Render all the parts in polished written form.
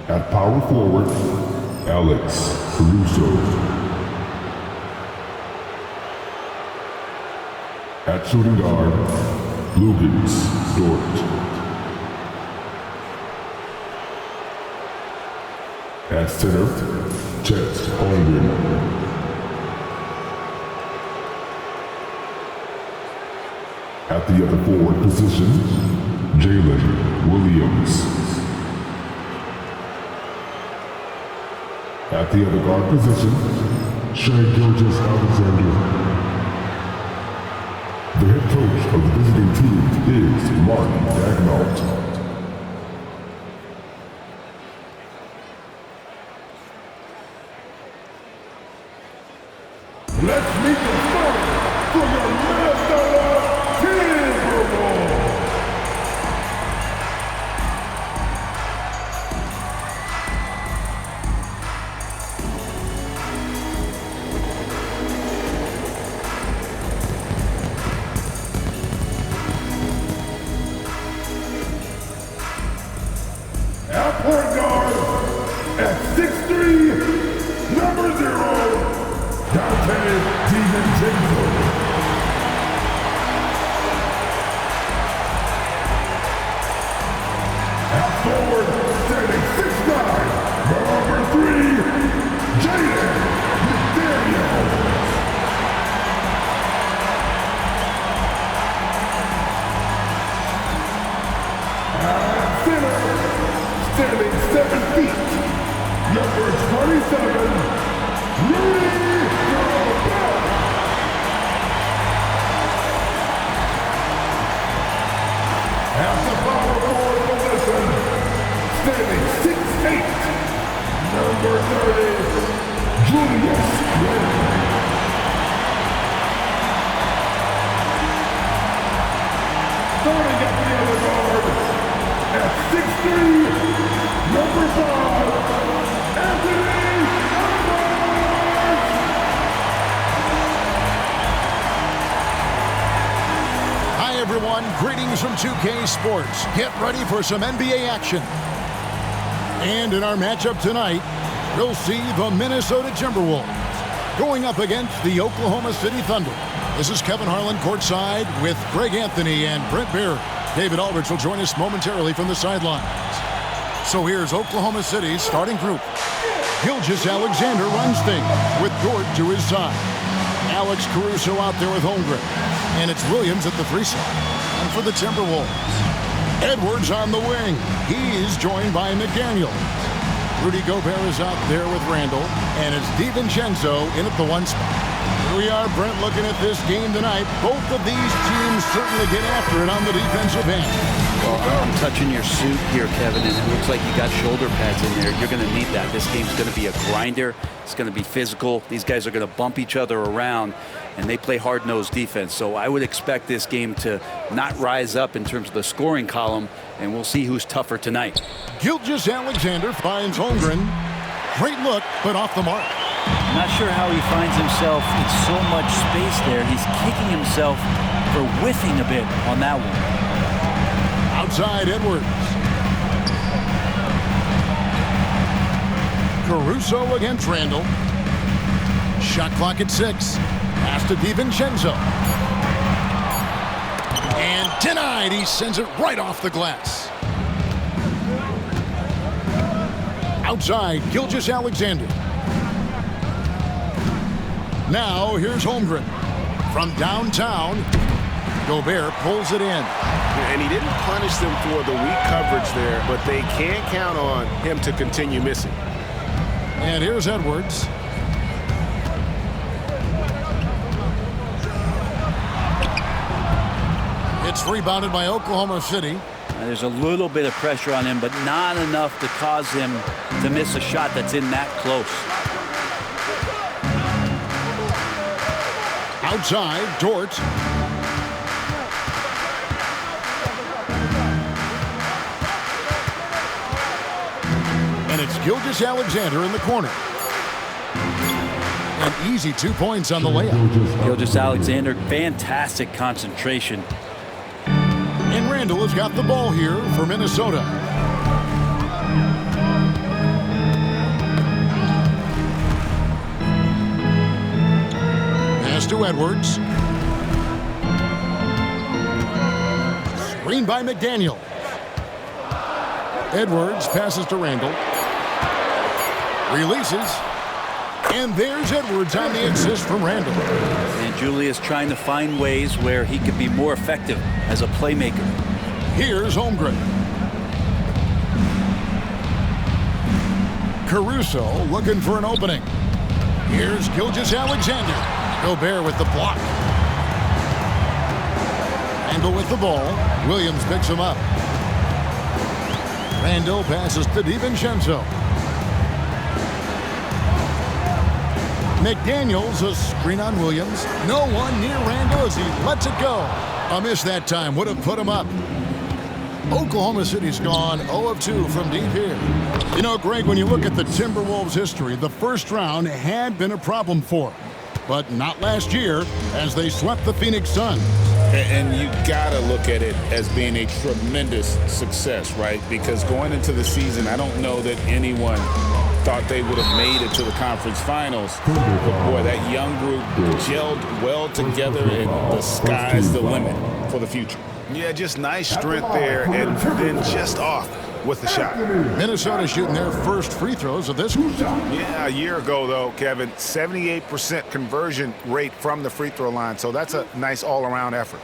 At power forward, Alex Caruso. At shooting guard, Lucas Dort. At center, Chet Holmgren. At the other forward position, Jalen Williams. At the other guard position, Shai Gilgeous-Alexander. The head coach of the visiting team is Mark Dagnall. Let's meet the starters for your Minnesota Timberwolves. At point guard, at 6'3", number 0. Dante DiVincenzo. At forward, standing 6'9", number 3, Jaden McDaniels. At center, standing 7 feet, number 27, Rudy. At the power forward position, standing 6'8", number 30, Julius Randle. Starting at the other guard, at 6'3", number 5, Anthony. Everyone, greetings from 2K Sports. Get ready for some NBA action. And in our matchup tonight, we'll see the Minnesota Timberwolves going up against the Oklahoma City Thunder. This is Kevin Harlan courtside with Greg Anthony and Brent Beard. David Aldridge will join us momentarily from the sidelines. So here's Oklahoma City's starting group. Gilgeous-Alexander runs things with Dort to his side. Alex Caruso out there with Holmgren. And it's Williams at the 3 slot. And for the Timberwolves, Edwards on the wing. He's joined by McDaniels. Rudy Gobert is out there with Randle. And it's DiVincenzo in at the 1 spot. Here we are, Brent, looking at this game tonight. Both of these teams certainly get after it on the defensive end. Well, I'm touching your suit here, Kevin, and it looks like you got shoulder pads in there. You're going to need that. This game's going to be a grinder. It's going to be physical. These guys are going to bump each other around, and they play hard-nosed defense. So I would expect this game to not rise up in terms of the scoring column, and we'll see who's tougher tonight. Gilgeous-Alexander finds Holmgren. Great look, but off the mark. Not sure how he finds himself in so much space there. He's kicking himself for whiffing a bit on that one. Outside Edwards. Caruso against Randle. Shot clock at 6. Pass to DiVincenzo. And denied. He sends it right off the glass. Outside, Gilgeous-Alexander. Now, here's Holmgren. From downtown, Gobert pulls it in. And he didn't punish them for the weak coverage there, but they can't count on him to continue missing. And here's Edwards. It's rebounded by Oklahoma City. There's a little bit of pressure on him, but not enough to cause him to miss a shot that's in that close. Outside, Dort. And it's Gilgeous-Alexander in the corner. An easy 2 points on the layup. Gilgeous-Alexander, fantastic concentration. And Randle has got the ball here for Minnesota. to Edwards. Screen by McDaniel. Edwards passes to Randall. Releases. And there's Edwards on the assist from Randall. And Julius trying to find ways where he could be more effective as a playmaker. Here's Holmgren. Caruso looking for an opening. Here's Gilgeous-Alexander. Gobert with the block. Randall with the ball. Williams picks him up. Randall passes to DiVincenzo. McDaniels, a screen on Williams. No one near Randall as he lets it go. A miss that time would have put him up. Oklahoma City's gone 0 of 2 from deep here. You know, Greg, when you look at the Timberwolves' history, the first round had been a problem for them. But not last year, as they swept the Phoenix Suns. And you got to look at it as being a tremendous success, right? Because going into the season, I don't know that anyone thought they would have made it to the conference finals. But boy, that young group gelled well together, and the sky's the limit for the future. Yeah, just nice strength there, and then just off with the shot. Minnesota shooting their first free throws of this one. Yeah, a year ago, though, Kevin, 78% conversion rate from the free throw line. So that's a nice all-around effort.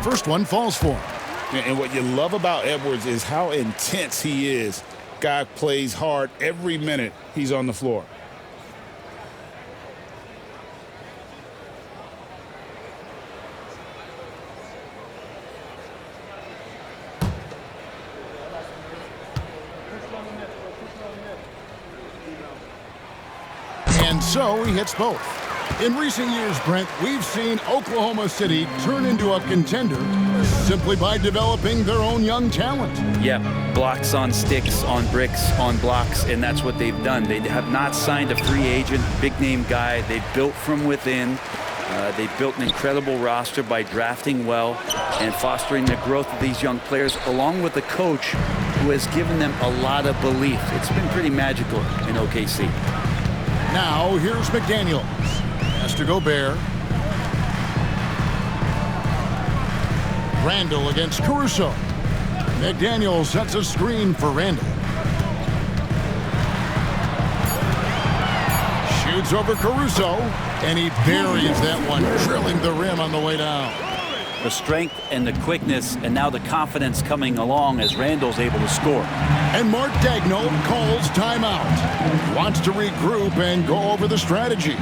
First one falls for him. And what you love about Edwards is how intense he is. Guy plays hard every minute he's on the floor. And so he hits both. In recent years, Brent, we've seen Oklahoma City turn into a contender simply by developing their own young talent. Yeah, blocks on sticks, on bricks, on blocks, and that's what they've done. They have not signed a free agent, big-name guy. They've built from within. They've built an incredible roster by drafting well and fostering the growth of these young players, along with a coach who has given them a lot of belief. It's been pretty magical in OKC. Now, here's McDaniels. Pass to Gobert. Randall against Caruso. McDaniels sets a screen for Randall. Shoots over Caruso, and he buries that one, drilling the rim on the way down. The strength and the quickness, and now the confidence coming along as Randall's able to score. And Mark Daigneault calls timeout. Wants to regroup and go over the strategy.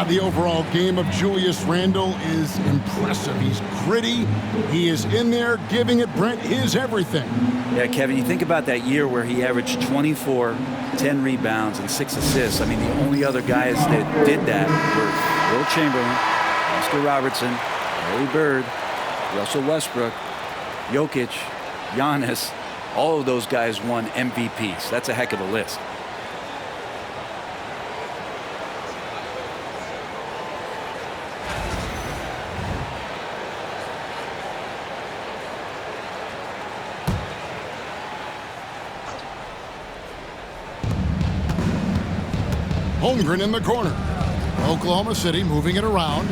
The overall game of Julius Randall is impressive. He's gritty. He is in there giving it, Brent, his everything. Yeah, Kevin, you think about that year where he averaged 24, 10 rebounds, and 6 assists. I mean, the only other guys that did that were Will Chamberlain, Oscar Robertson, Larry Bird, Russell Westbrook, Jokic, Giannis. All of those guys won MVPs. That's a heck of a list. Holmgren in the corner. Oklahoma City moving it around.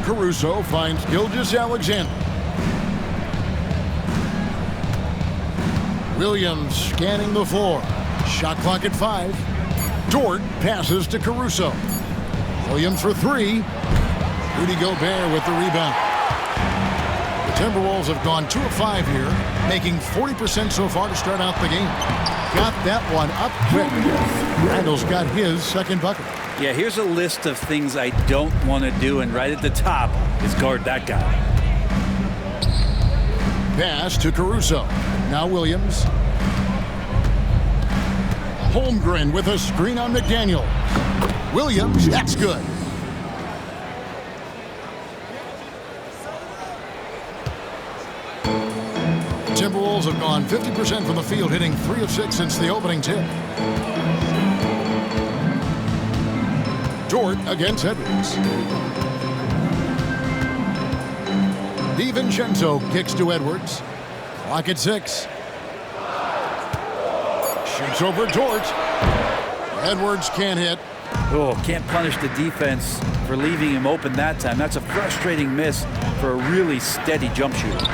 Caruso finds Gilgeous-Alexander. Williams scanning the floor. Shot clock at 5. Dort passes to Caruso. Williams for 3. Rudy Gobert with the rebound. The Timberwolves have gone 2 of 5 here, making 40% so far to start out the game. Got that one up quick. Randall's got his second bucket. Yeah, here's a list of things I don't want to do, and right at the top is guard that guy. Pass to Caruso. Now Williams. Holmgren with a screen on McDaniel. Williams, that's good. Timberwolves have gone 50% from the field, hitting 3 of 6 since the opening tip. Dort against Edwards. DiVincenzo kicks to Edwards. Clock at 6. Shoots over Dort. Edwards can't hit. Oh, can't punish the defense for leaving him open that time. That's a frustrating miss for a really steady jump shooter.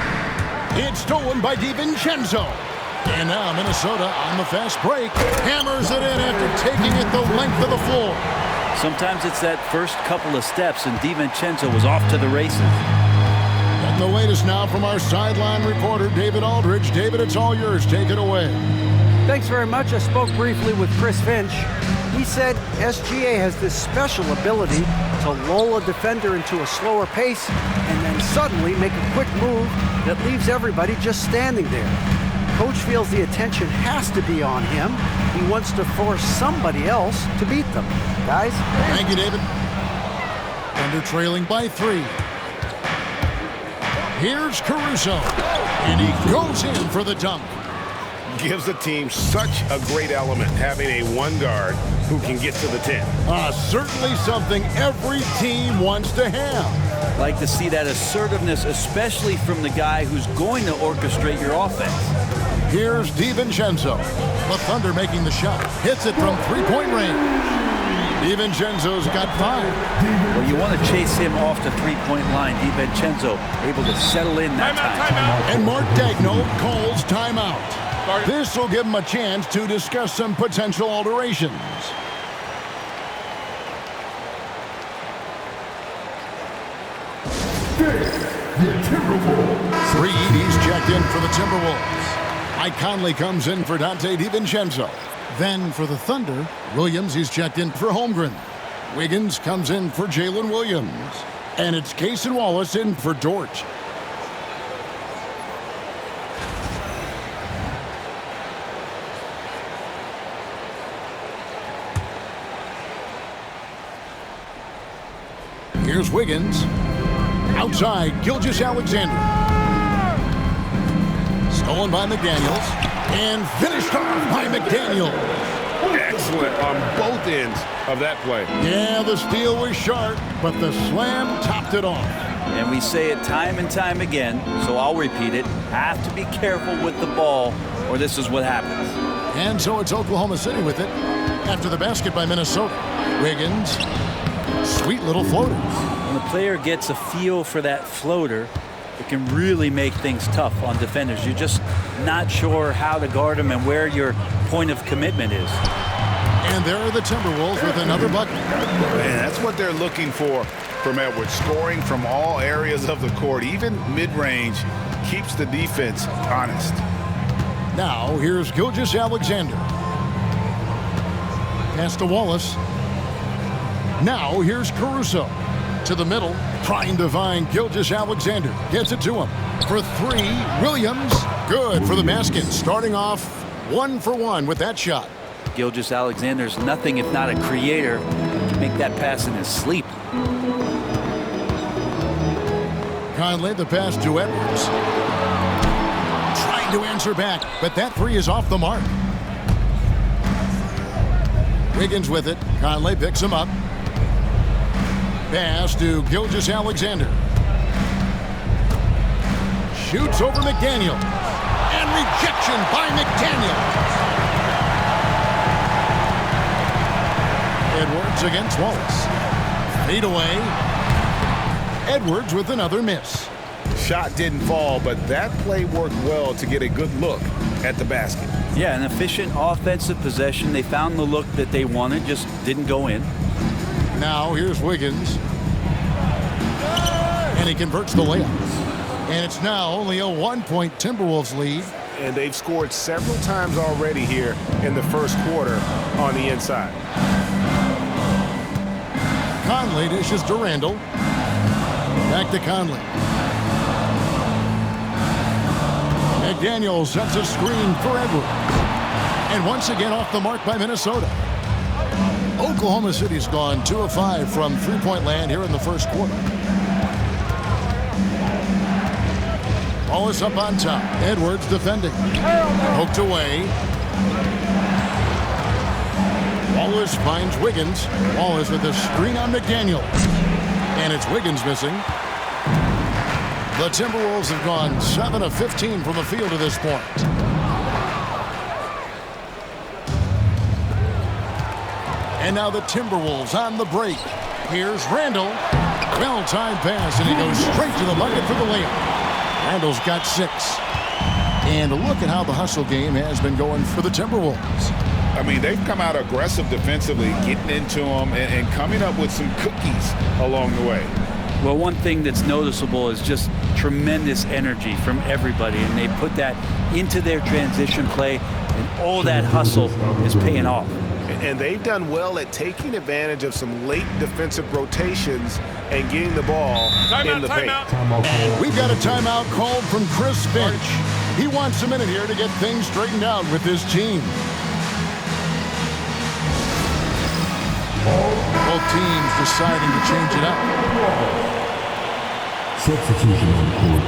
It's stolen by DiVincenzo. And now Minnesota on the fast break. Hammers it in after taking it the length of the floor. Sometimes it's that first couple of steps, and DiVincenzo was off to the races. And the latest now from our sideline reporter, David Aldridge. David, it's all yours. Take it away. Thanks very much. I spoke briefly with Chris Finch. He said SGA has this special ability to lull a defender into a slower pace and then suddenly make a quick move that leaves everybody just standing there. Coach feels the attention has to be on him. He wants to force somebody else to beat them. Guys? Thank you, David. Thunder trailing by 3. Here's Caruso. And he goes in for the dunk. Gives the team such a great element having a one guard who can get to the 10. Certainly something every team wants to have. Like to see that assertiveness, especially from the guy who's going to orchestrate your offense. Here's DiVincenzo. The Thunder making the shot. Hits it from three-point range. DiVincenzo's got 5. Well, you want to chase him off the three-point line. DiVincenzo able to settle in that time. And Mark Daigneault calls timeout. This will give him a chance to discuss some potential alterations. The Timberwolves. Reed, he's checked in for the Timberwolves. Mike Conley comes in for Dante DiVincenzo. Then for the Thunder, Williams, he's checked in for Holmgren. Wiggins comes in for Jalen Williams. And it's Cason Wallace in for Dort. Here's Wiggins. Outside, Gilgeous-Alexander. Stolen by McDaniels. And finished off by McDaniels. Excellent on both ends of that play. Yeah, the steal was sharp, but the slam topped it off. And we say it time and time again, so I'll repeat it. Have to be careful with the ball, or this is what happens. And so it's Oklahoma City with it after the basket by Minnesota. Wiggins. Sweet little floater. When the player gets a feel for that floater, it can really make things tough on defenders. You're just not sure how to guard them and where your point of commitment is. And there are the Timberwolves with another bucket. Man, that's what they're looking for from Edwards. Scoring from all areas of the court, even mid-range, keeps the defense honest. Now, here's Gilgeous-Alexander. Pass to Wallace. Now, here's Caruso. To the middle, trying to find Gilgeous-Alexander. Gets it to him. For 3, Williams. Good for the basket. Starting off 1 for 1 with that shot. Gilgeous-Alexander's nothing if not a creator. Make that pass in his sleep. Conley, the pass to Edwards. Trying to answer back, but that 3 is off the mark. Wiggins with it. Conley picks him up. Pass to Gilgeous-Alexander. Shoots over McDaniel. And rejection by McDaniel. Edwards against Wallace. Fade away. Edwards with another miss. Shot didn't fall, but that play worked well to get a good look at the basket. Yeah, an efficient offensive possession. They found the look that they wanted, just didn't go in. Now here's Wiggins. And he converts the layup. And it's now only a 1-point Timberwolves lead. And they've scored several times already here in the first quarter on the inside. Conley dishes to Randall. Back to Conley. McDaniel sets a screen for Edwards. And once again off the mark by Minnesota. Oklahoma City's gone 2 of 5 from three-point land here in the first quarter. Wallace up on top. Edwards defending. Poked away. Wallace finds Wiggins. Wallace with a screen on McDaniel. And it's Wiggins missing. The Timberwolves have gone 7 of 15 from the field to this point. And now the Timberwolves on the break. Here's Randall. Well-timed pass, and he goes straight to the bucket for the layup. Randall's got 6. And look at how the hustle game has been going for the Timberwolves. I mean, they've come out aggressive defensively, getting into them and coming up with some cookies along the way. Well, one thing that's noticeable is just tremendous energy from everybody, and they put that into their transition play, and all that hustle is paying off. And they've done well at taking advantage of some late defensive rotations and getting the ball in the paint. And we've got a timeout called from Chris Finch. He wants a minute here to get things straightened out with his team. Both teams deciding to change it up. Substitution on court.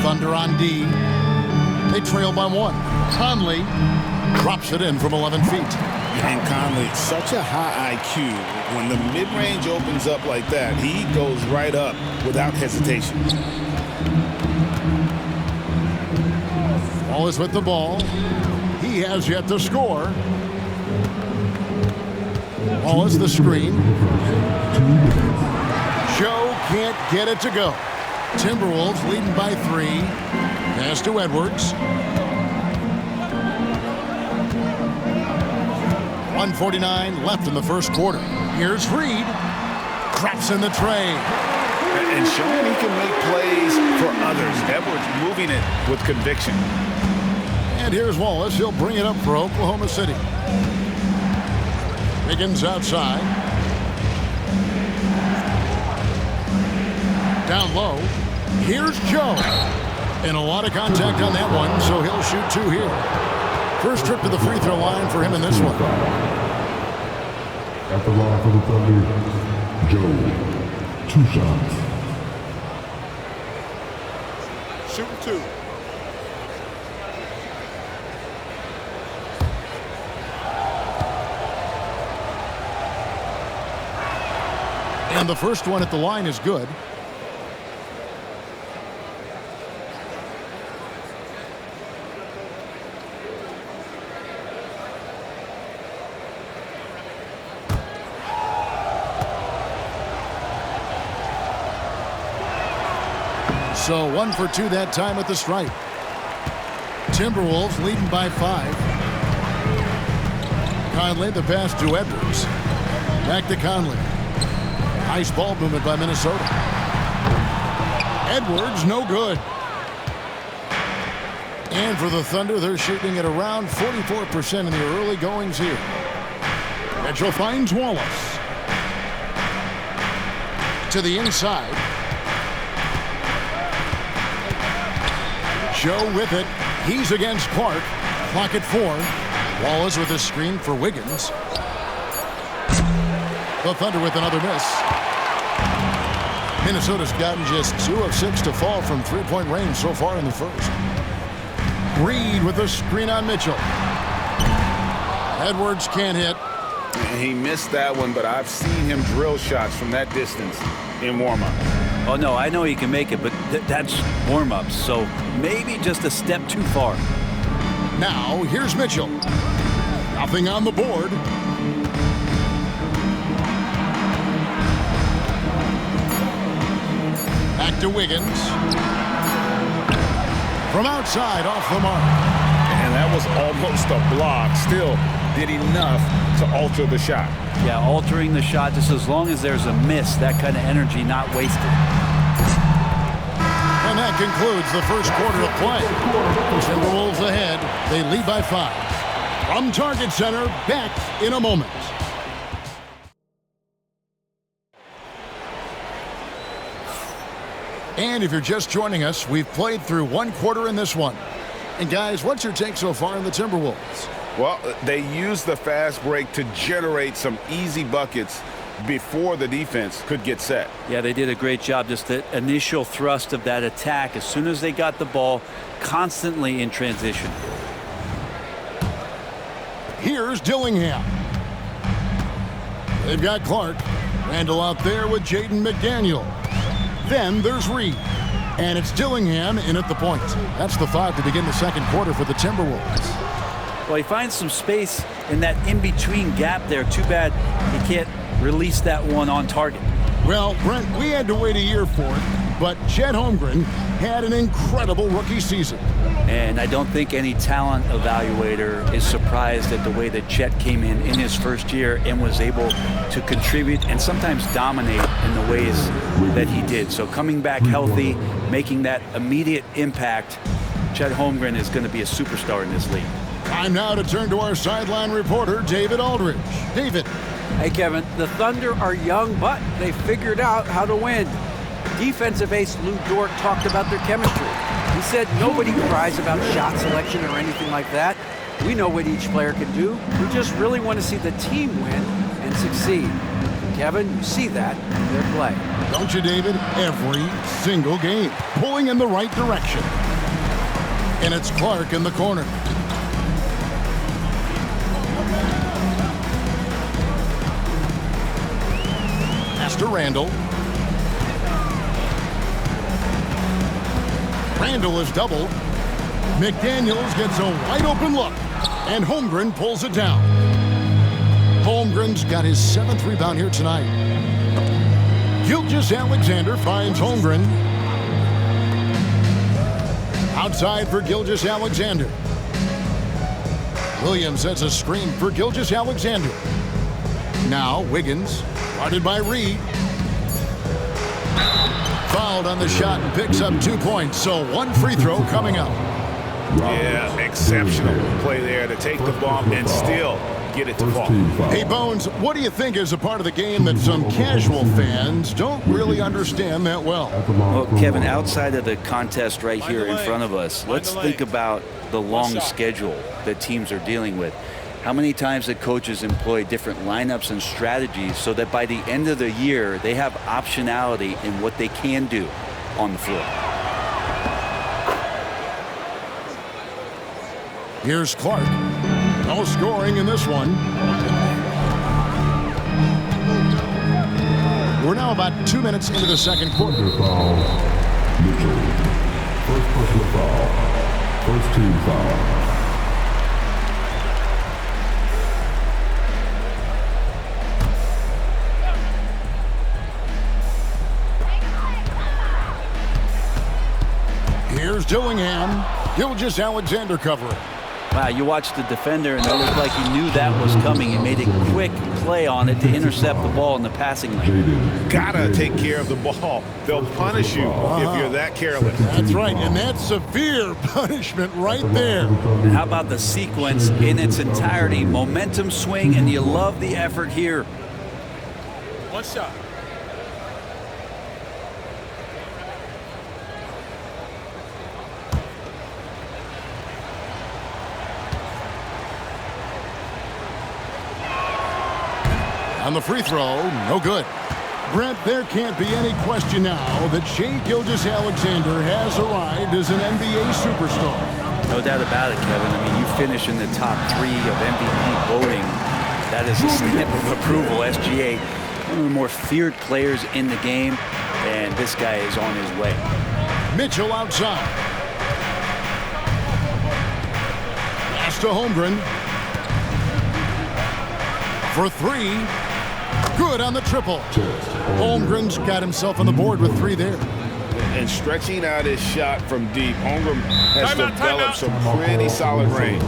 Thunder on D. They trail by 1. Conley drops it in from 11 feet. And Conley, such a high IQ. When the mid-range opens up like that, he goes right up without hesitation. Wallace with the ball. He has yet to score. Wallace the screen. Joe can't get it to go. Timberwolves leading by 3. Pass to Edwards. 1:49 left in the first quarter. Here's Reed. Drops in the tray. And showing he can make plays for others. Edwards moving it with conviction. And here's Wallace. He'll bring it up for Oklahoma City. Wiggins outside. Down low. Here's Joe. And a lot of contact on that one, so he'll shoot 2 here. First trip to the free throw line for him in this one. At the line for the Thunder, Joe. 2 shots. Shooting 2. And the first one at the line is good. So 1 for 2 that time at the stripe. Timberwolves leading by 5. Conley the pass to Edwards. Back to Conley. Nice ball movement by Minnesota. Edwards no good. And for the Thunder, they're shooting at around 44% in the early goings here. Mitchell finds Wallace. To the inside. Joe with it. He's against Clark. Clock at 4. Wallace with a screen for Wiggins. The Thunder with another miss. Minnesota's gotten just 2 of 6 to fall from three-point range so far in the first. Reed with a screen on Mitchell. Edwards can't hit. He missed that one, but I've seen him drill shots from that distance in warm-up. Oh, no, I know he can make it, but that's warm-ups, so maybe just a step too far. Now, here's Mitchell. Nothing on the board. Back to Wiggins. From outside, off the mark. And that was almost a block. Still did enough to alter the shot. Yeah, altering the shot, just as long as there's a miss, that kind of energy not wasted. And that concludes the first quarter of play. Timberwolves ahead. They lead by 5. From Target Center, back in a moment. And if you're just joining us, we've played through 1 quarter in this one. And guys, what's your take so far on the Timberwolves? Well, they used the fast break to generate some easy buckets before the defense could get set. Yeah, they did a great job. Just the initial thrust of that attack, as soon as they got the ball, constantly in transition. Here's Dillingham. They've got Clark. Randall out there with Jaden McDaniel. Then there's Reed. And it's Dillingham in at the point. That's the 5 to begin the second quarter for the Timberwolves. Well, he finds some space in that in-between gap there. Too bad he can't release that one on target. Well, Brent, we had to wait a year for it, but Chet Holmgren had an incredible rookie season. And I don't think any talent evaluator is surprised at the way that Chet came in his first year and was able to contribute and sometimes dominate in the ways that he did. So coming back healthy, making that immediate impact, Chet Holmgren is going to be a superstar in this league. Time now to turn to our sideline reporter, David Aldridge. David. Hey, Kevin, the Thunder are young, but they figured out how to win. Defensive ace Lou Dort talked about their chemistry. He said nobody cries about shot selection or anything like that. We know what each player can do. We just really want to see the team win and succeed. Kevin, you see that in their play. Don't you, David? Every single game, pulling in the right direction. And it's Clark in the corner. To Randall. Randall is doubled. McDaniels gets a wide open look, and Holmgren pulls it down. Holmgren's got his 7th rebound here tonight. Gilgeous-Alexander finds Holmgren. Outside for Gilgeous-Alexander. Williams sets a screen for Gilgeous-Alexander. Now Wiggins. Guarded by Reed. Fouled on the shot and picks up 2 points. So 1 free throw coming up. Yeah, exceptional play there to take the bump and still get it to fall. Hey, Bones, what do you think is a part of the game that some casual fans don't really understand that well? Well, Kevin, outside of the contest right here in front of us, let's think about the long schedule that teams are dealing with. How many times the coaches employ different lineups and strategies so that by the end of the year, they have optionality in what they can do on the floor. Here's Clark. No scoring in this one. We're now about 2 minutes into the second quarter. Foul. Mitchell. First personal foul. First team foul. Here's Dillingham. Gilgeous-Alexander covering. Wow, you watched the defender, and it looked like he knew that was coming. He made a quick play on it to intercept the ball in the passing lane. Gotta take care of the ball. They'll punish you if you're that careless. That's right, and that's severe punishment right there. And how about the sequence in its entirety? Momentum swing, and you love the effort here. One shot. On the free throw, no good. Brent, there can't be any question now that Shai Gilgeous-Alexander has arrived as an NBA superstar. No doubt about it, Kevin. I mean, you finish in the top 3 of MVP voting. That is a stamp of approval. SGA, one of the more feared players in the game, and this guy is on his way. Mitchell outside. Pass to Holmgren. For 3. Good on the triple. Holmgren's got himself on the board with 3 there. And stretching out his shot from deep, Holmgren has developed some pretty solid range.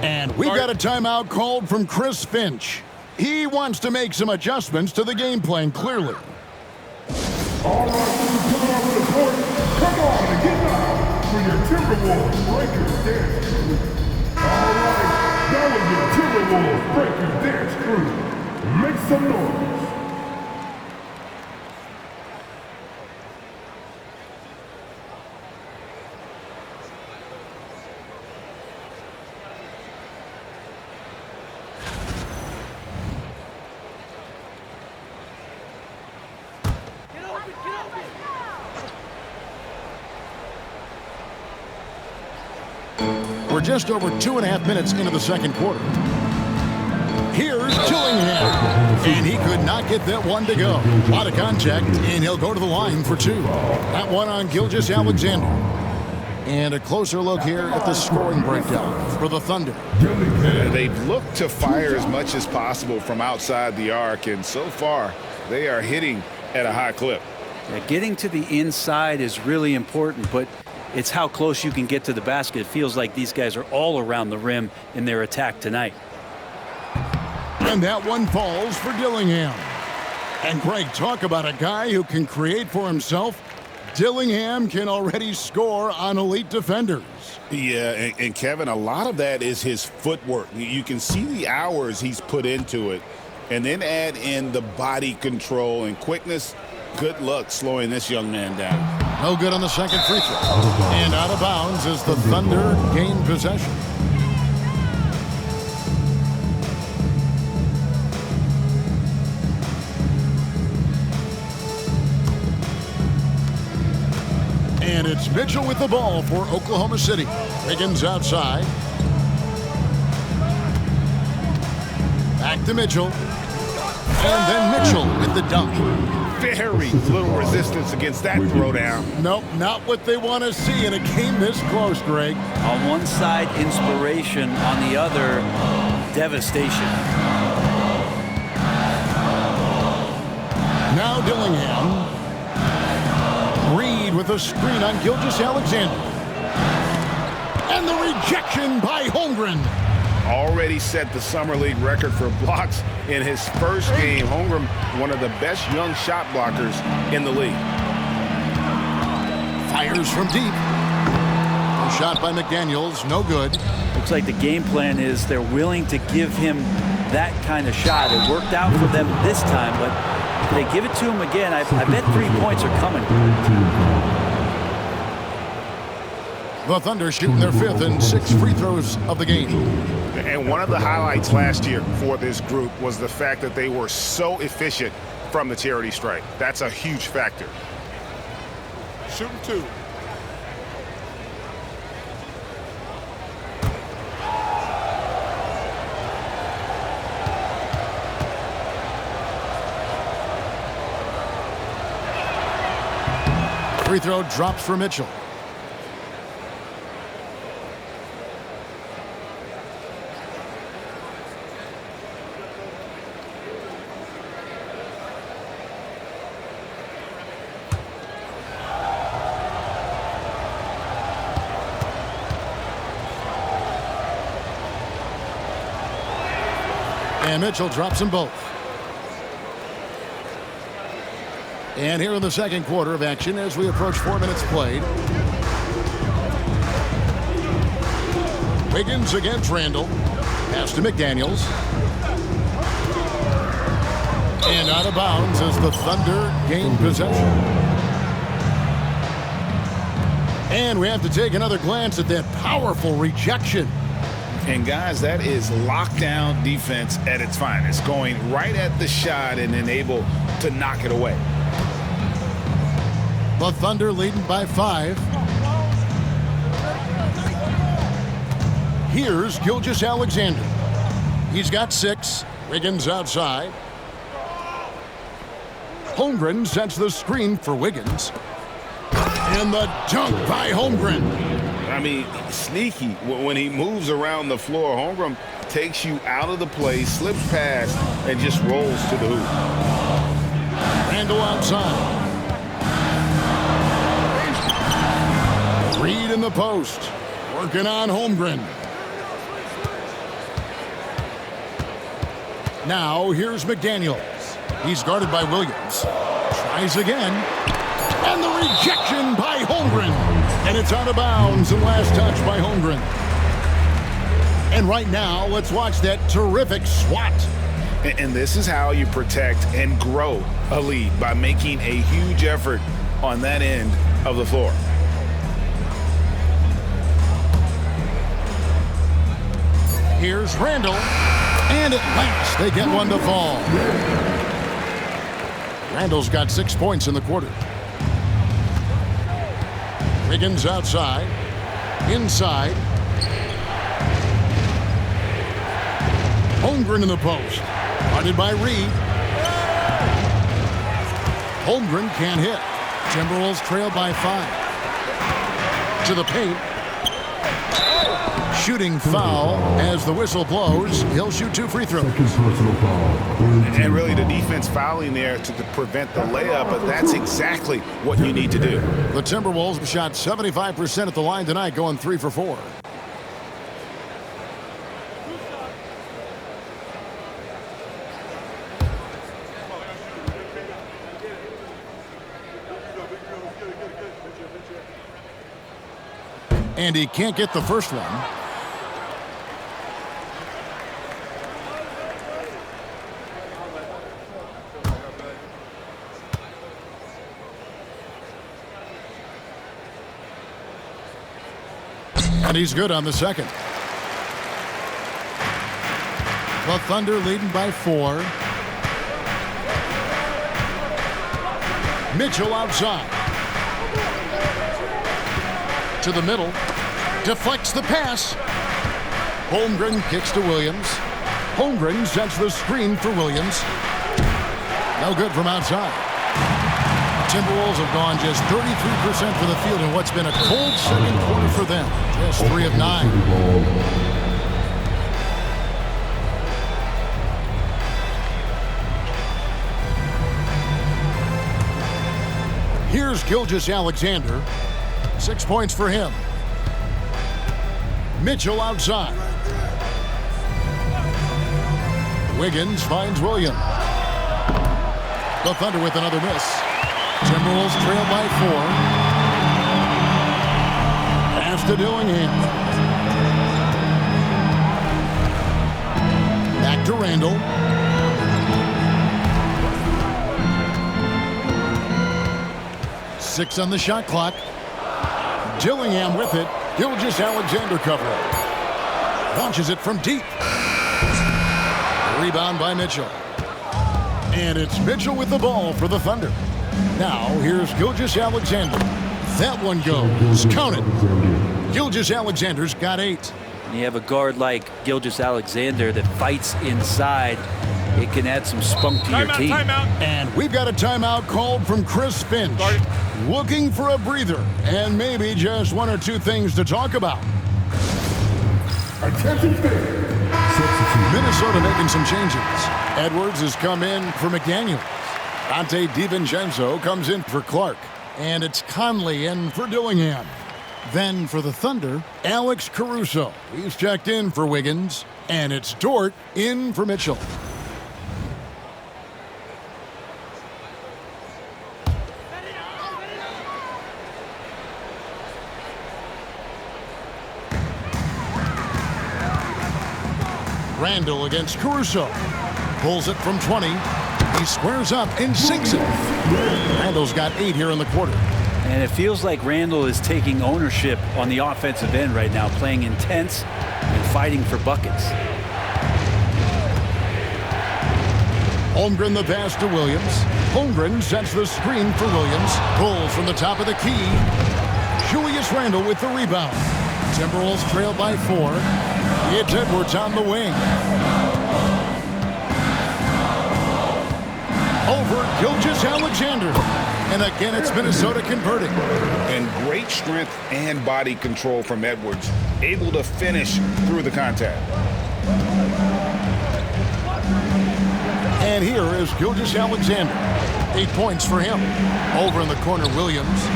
And we've got a timeout called from Chris Finch. He wants to make some adjustments to the game plan, clearly. All right, come on to the court. Come on and get down for your Timberwolves Breakers Dance Crew. All right, that was your Timberwolves Breakers Dance Crew. Make some noise. We're just over 2.5 minutes into the second quarter. Here's Dillingham, and he could not get that one to go. A lot of contact, and he'll go to the line for two. That one on Gilgeous-Alexander. And a closer look here at the scoring breakdown for the Thunder. They've looked to fire as much as possible from outside the arc, and so far they are hitting at a high clip. Yeah, getting to the inside is really important, but it's how close you can get to the basket. It feels like these guys are all around the rim in their attack tonight. And that one falls for Dillingham. And Greg, talk about a guy who can create for himself. Dillingham can already score on elite defenders. Yeah, and Kevin, a lot of that is his footwork. You can see the hours he's put into it, and then add in the body control and quickness. Good luck slowing this young man down. No good on the second free throw. And out of bounds as the Thunder gain possession. And it's Mitchell with the ball for Oklahoma City. Wiggins outside. Back to Mitchell. And then Mitchell with the dunk. Very little resistance against that throwdown. Nope, not what they want to see in a game this close, Greg. On one side, inspiration. On the other, devastation. Now Dillingham. Reed with a screen on Gilgeous-Alexander. And the rejection by Holmgren. Already set the Summer League record for blocks in his first game. Holmgren, one of the best young shot blockers in the league. Fires from deep. A shot by McDaniels, no good. Looks like the game plan is they're willing to give him that kind of shot. It worked out for them this time, but if they give it to him again, I bet 3 points are coming. The Thunder shooting their 5th and 6th free throws of the game. And one of the highlights last year for this group was the fact that they were so efficient from the charity stripe. That's a huge factor. Shooting two. Free throw drops for Mitchell. And Mitchell drops them both. And here in the second quarter of action as we approach 4 minutes played. Wiggins against Randall. Pass to McDaniels. And out of bounds as the Thunder gain possession. And we have to take another glance at that powerful rejection. And guys, that is lockdown defense at its finest. Going right at the shot and then able to knock it away. The Thunder leading by 5. Here's Gilgeous-Alexander. He's got 6. Wiggins outside. Holmgren sets the screen for Wiggins. And the dunk by Holmgren. I mean, sneaky. When he moves around the floor, Holmgren takes you out of the play, slips past, and just rolls to the hoop. Randall outside. Reed in the post. Working on Holmgren. Now here's McDaniels. He's guarded by Williams. Tries again. And the rejection by Holmgren. And it's out of bounds and last touch by Holmgren. And right now, let's watch that terrific swat. And this is how you protect and grow a lead, by making a huge effort on that end of the floor. Here's Randall. And at last, they get one to fall. Randall's got 6 points in the quarter. Wiggins outside. Inside. Holmgren in the post. Guarded by Reed. Holmgren can't hit. Timberwolves trail by 5. To the paint. Shooting foul as the whistle blows. He'll shoot 2 free throws. And really the defense fouling there to prevent the layup, but that's exactly what you need to do. The Timberwolves shot 75% at the line tonight, going 3 for 4. And he can't get the first one. And he's good on the second. The Thunder leading by 4. Mitchell outside. To the middle. Deflects the pass. Holmgren kicks to Williams. Holmgren sets the screen for Williams. No good from outside. Timberwolves have gone just 33% for the field in what's been a cold second quarter for them. Just 3 of 9. Here's Gilgeous-Alexander. 6 points for him. Mitchell outside. Wiggins finds Williams. The Thunder with another miss. Timberwolves trail by 4. Pass to Dillingham. Back to Randall. Six on the shot clock. Dillingham with it. Gilgeous-Alexander covering. Launches it from deep. Rebound by Mitchell. And it's Mitchell with the ball for the Thunder. Now, here's Gilgeous-Alexander. That one goes. Count it. Gilgeous-Alexander's got 8. You have a guard like Gilgeous-Alexander that fights inside. It can add some spunk to your team. And we've got a timeout called from Chris Finch. Looking for a breather and maybe just 1 or 2 things to talk about. Attention fans. Minnesota making some changes. Edwards has come in for McDaniels. Dante DiVincenzo comes in for Clark. And it's Conley in for Dillingham. Then for the Thunder, Alex Caruso. He's checked in for Wiggins. And it's Dort in for Mitchell. Randall against Caruso. Pulls it from 20. He squares up and sinks it. Randall's got 8 here in the quarter. And it feels like Randall is taking ownership on the offensive end right now, playing intense and fighting for buckets. Holmgren the pass to Williams. Holmgren sets the screen for Williams. Pulls from the top of the key. Julius Randle with the rebound. Timberwolves trail by 4. It's Edwards on the wing. Over Gilgeous-Alexander. And again, it's Minnesota converting. And great strength and body control from Edwards. Able to finish through the contact. And here is Gilgeous-Alexander. 8 points for him. Over in the corner, Williams.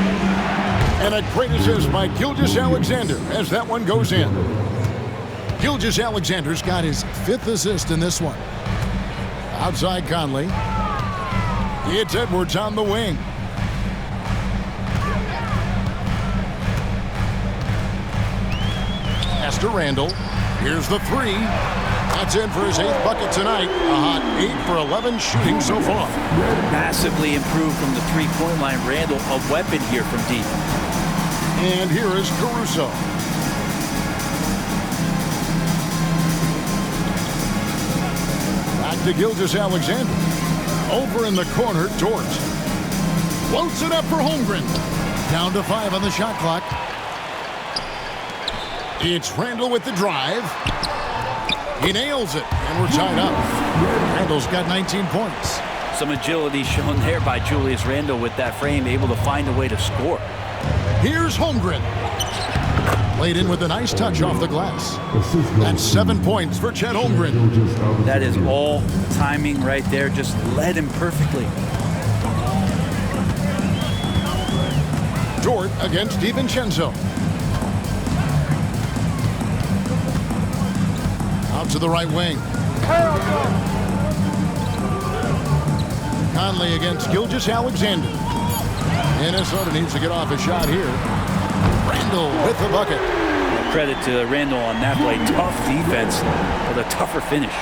And a great assist by Gilgeous-Alexander as that one goes in. Gilgeous-Alexander's got his 5th assist in this one. Outside Conley. It's Edwards on the wing. Pass to Randall. Here's the 3. That's in for his 8th bucket tonight. A hot 8 for 11 shooting so far. Massively improved from the three-point line. Randall, a weapon here from deep. And here is Caruso. Back to Gilgeous-Alexander. Over in the corner, Dort. Floats it up for Holmgren. Down to 5 on the shot clock. It's Randall with the drive. He nails it, and we're tied up. Randall's got 19 points. Some agility shown there by Julius Randle with that frame, able to find a way to score. Here's Holmgren. Laid in with a nice touch off the glass. That's 7 points for Chet Holmgren. That is all timing right there. Just led him perfectly. Dort against DiVincenzo. Out to the right wing. Conley against Gilgeous-Alexander. Minnesota needs to get off a shot here. Randall with the bucket. Credit to Randall on that play. Tough defense with a tougher finish.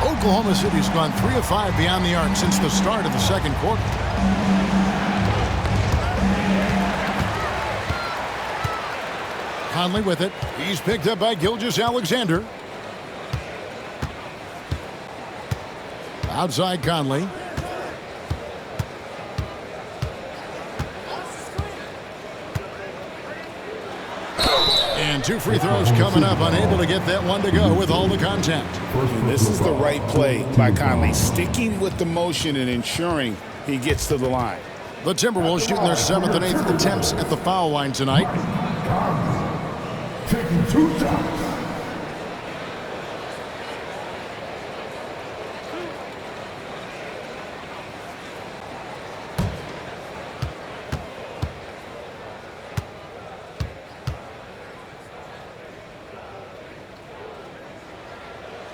Oklahoma City's gone 3 of 5 beyond the arc since the start of the second quarter. Conley with it. He's picked up by Gilgeous-Alexander. Outside Conley. And 2 free throws coming up. Unable to get that one to go with all the contact. This is the right play by Conley. Sticking with the motion and ensuring he gets to the line. The Timberwolves shooting their 7th and 8th attempts at the foul line tonight. Taking 2 shots.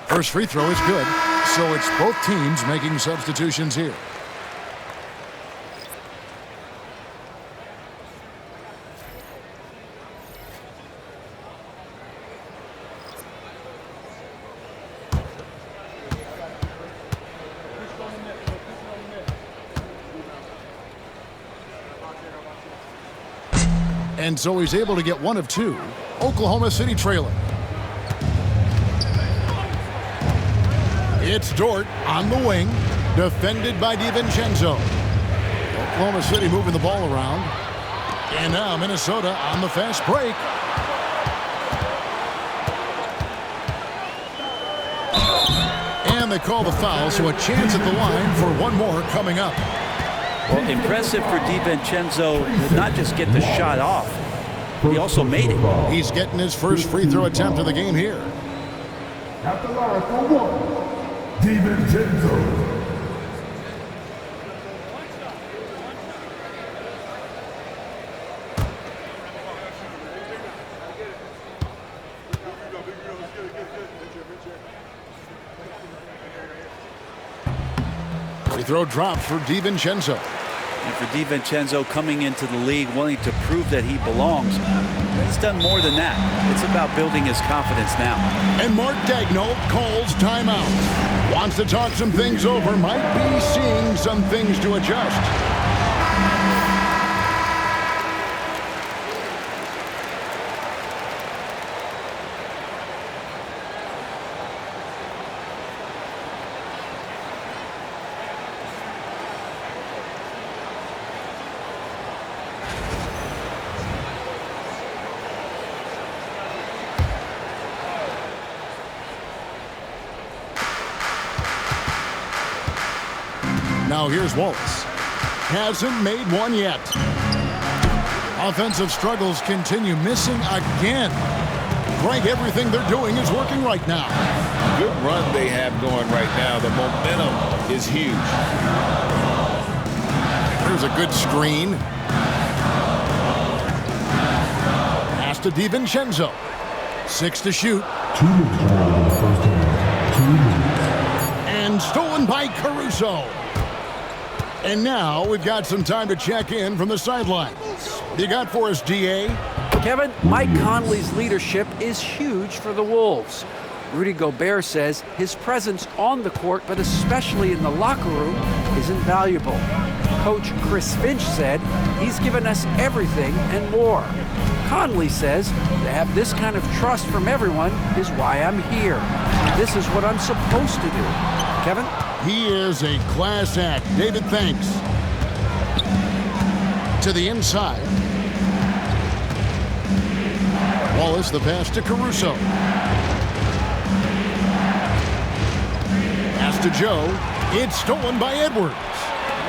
First free throw is good, so it's both teams making substitutions here. And so he's able to get 1 of 2. Oklahoma City trailing. It's Dort on the wing, defended by DiVincenzo. Oklahoma City moving the ball around. And now Minnesota on the fast break. And they call the foul, so a chance at the line for 1 more coming up. Well, impressive for DiVincenzo to not just get the shot off, he also made it. He's getting his first free throw attempt of the game here. At the line for 1. DiVincenzo. Free throw drop for DiVincenzo. And for DiVincenzo coming into the league wanting to prove that he belongs, he's done more than that. It's about building his confidence now. And Mark Daigneault calls timeout. Wants to talk some things over. Might be seeing some things to adjust. Now here's Wallace. Hasn't made one yet. Offensive struggles continue, missing again. Greg, everything they're doing is working right now. Good run they have going right now. The momentum is huge. There's a good screen. Pass to DiVincenzo. 6 to shoot. 2 minutes in the first half. 2 minutes. And stolen by Caruso. And now we've got some time to check in from the sidelines. What you got for us, DA? Kevin, Mike Conley's leadership is huge for the Wolves. Rudy Gobert says his presence on the court, but especially in the locker room, is invaluable. Coach Chris Finch said he's given us everything and more. Conley says to have this kind of trust from everyone is why I'm here. This is what I'm supposed to do. Kevin? He is a class act. David, thanks. To the inside. Wallace, the pass to Caruso. to Joe. It's stolen by Edwards.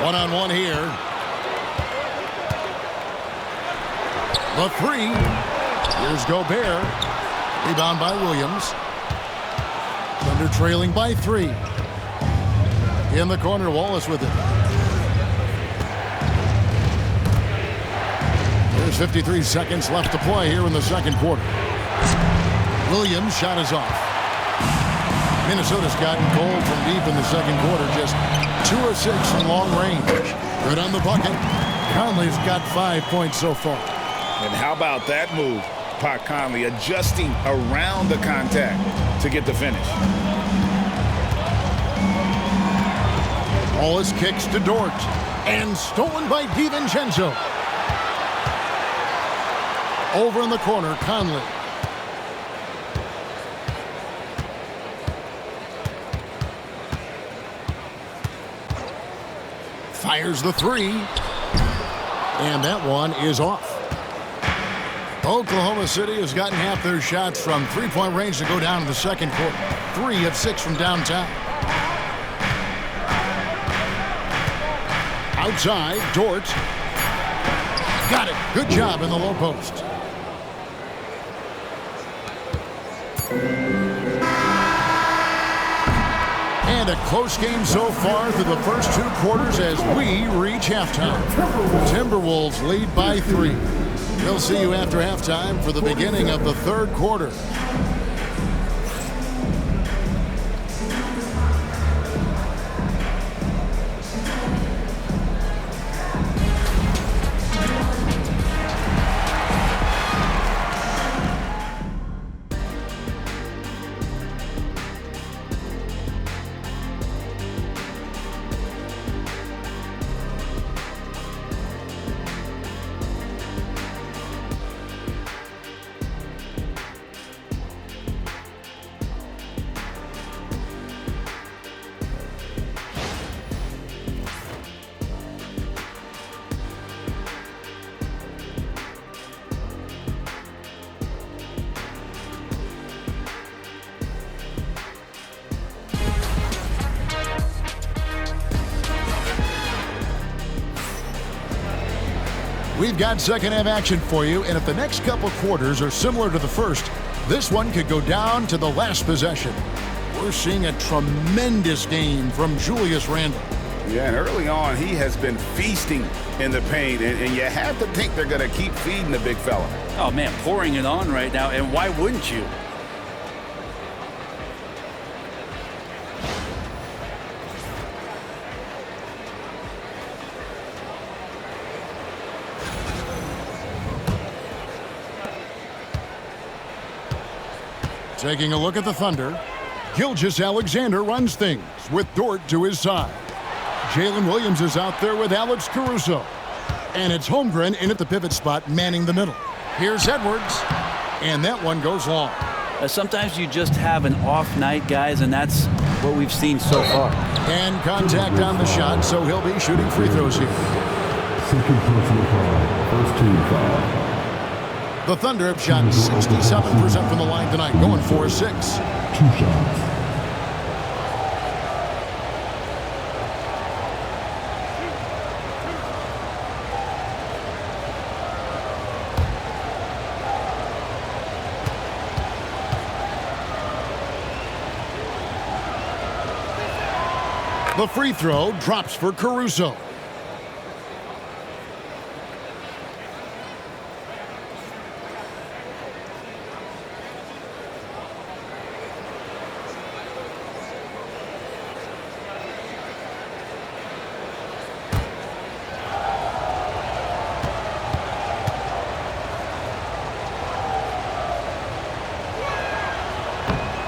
One-on-one here. The three. Here's Gobert. Rebound by Williams. Thunder trailing by 3. In the corner, Wallace with it. There's 53 seconds left to play here in the second quarter. Williams' shot is off. Minnesota's gotten cold from deep in the second quarter. Just 2 of 6 from long range. Good on the bucket. Conley's got 5 points so far. And how about that move? Pat Conley adjusting around the contact to get the finish. Wallace kicks to Dort. And stolen by DiVincenzo. Over in the corner, Conley. Fires the 3. And that one is off. Oklahoma City has gotten half their shots from three-point range to go down in the second quarter. 3 of 6 from downtown. Outside, Dort. Got it. Good job in the low post. And a close game so far through the first 2 quarters as we reach halftime. Timberwolves lead by 3. We'll see you after halftime for the beginning of the third quarter. We've got second half action for you, and if the next couple quarters are similar to the first, this one could go down to the last possession. We're seeing a tremendous game from Julius Randle. Yeah, and early on, he has been feasting in the paint, and you have to think they're going to keep feeding the big fella. Oh, man, pouring it on right now, and why wouldn't you? Taking a look at the Thunder, Gilgeous-Alexander runs things with Dort to his side. Jalen Williams is out there with Alex Caruso. And it's Holmgren in at the pivot spot, manning the middle. Here's Edwards, and that one goes long. Sometimes you just have an off night, guys, and that's what we've seen so far. And contact on the shot, so he'll be shooting free throws here. Second personal foul. First team foul. The Thunder have shot 67% from the line tonight, going 4-6. 2 shots. The free throw drops for Caruso.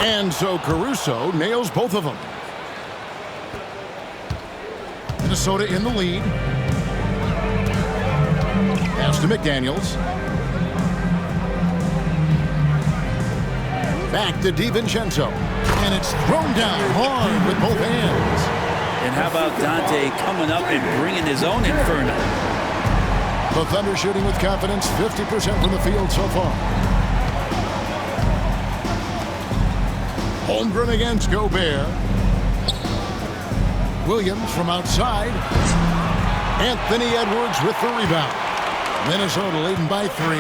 And so Caruso nails both of them. Minnesota in the lead. Pass to McDaniels. Back to DiVincenzo. And it's thrown down hard with both hands. And how about Dante coming up and bringing his own inferno? The Thunder shooting with confidence, 50% from the field so far. Holmgren against Gobert. Williams from outside. Anthony Edwards with the rebound. Minnesota leading by 3.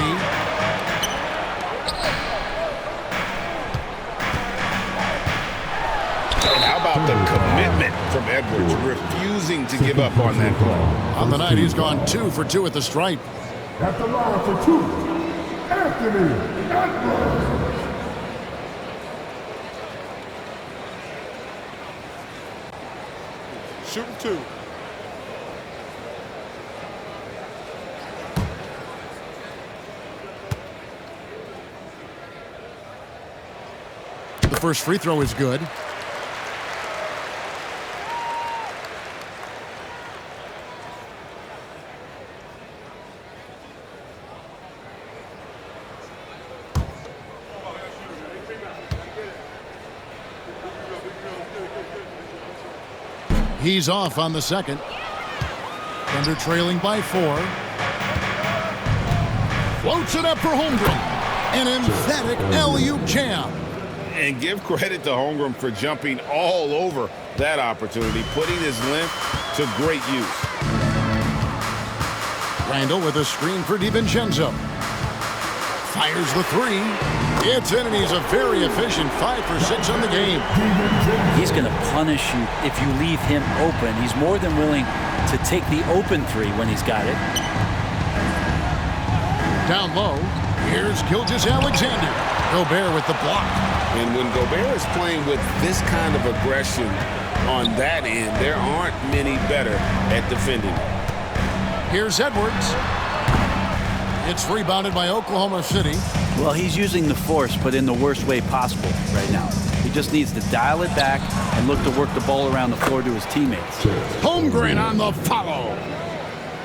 And how about the commitment from Edwards, refusing to give up on that play? On the night, he's gone 2 for 2 at the stripe. At the line for 2, Anthony Edwards. Shooting 2. The first free throw is good. He's off on the second. Thunder trailing by 4. Floats it up for Holmgren. An emphatic alley-oop jam. And give credit to Holmgren for jumping all over that opportunity, putting his length to great use. Randall with a screen for DiVincenzo. Fires the 3. It's in, and he's a very efficient 5 for 6 on the game. He's going to punish you if you leave him open. He's more than willing to take the open 3 when he's got it. Down low, here's Gilgeous-Alexander. Gobert with the block. And when Gobert is playing with this kind of aggression on that end, there aren't many better at defending. Here's Edwards. It's rebounded by Oklahoma City. Well, he's using the force, but in the worst way possible right now. He just needs to dial it back and look to work the ball around the floor to his teammates. Holmgren on the follow.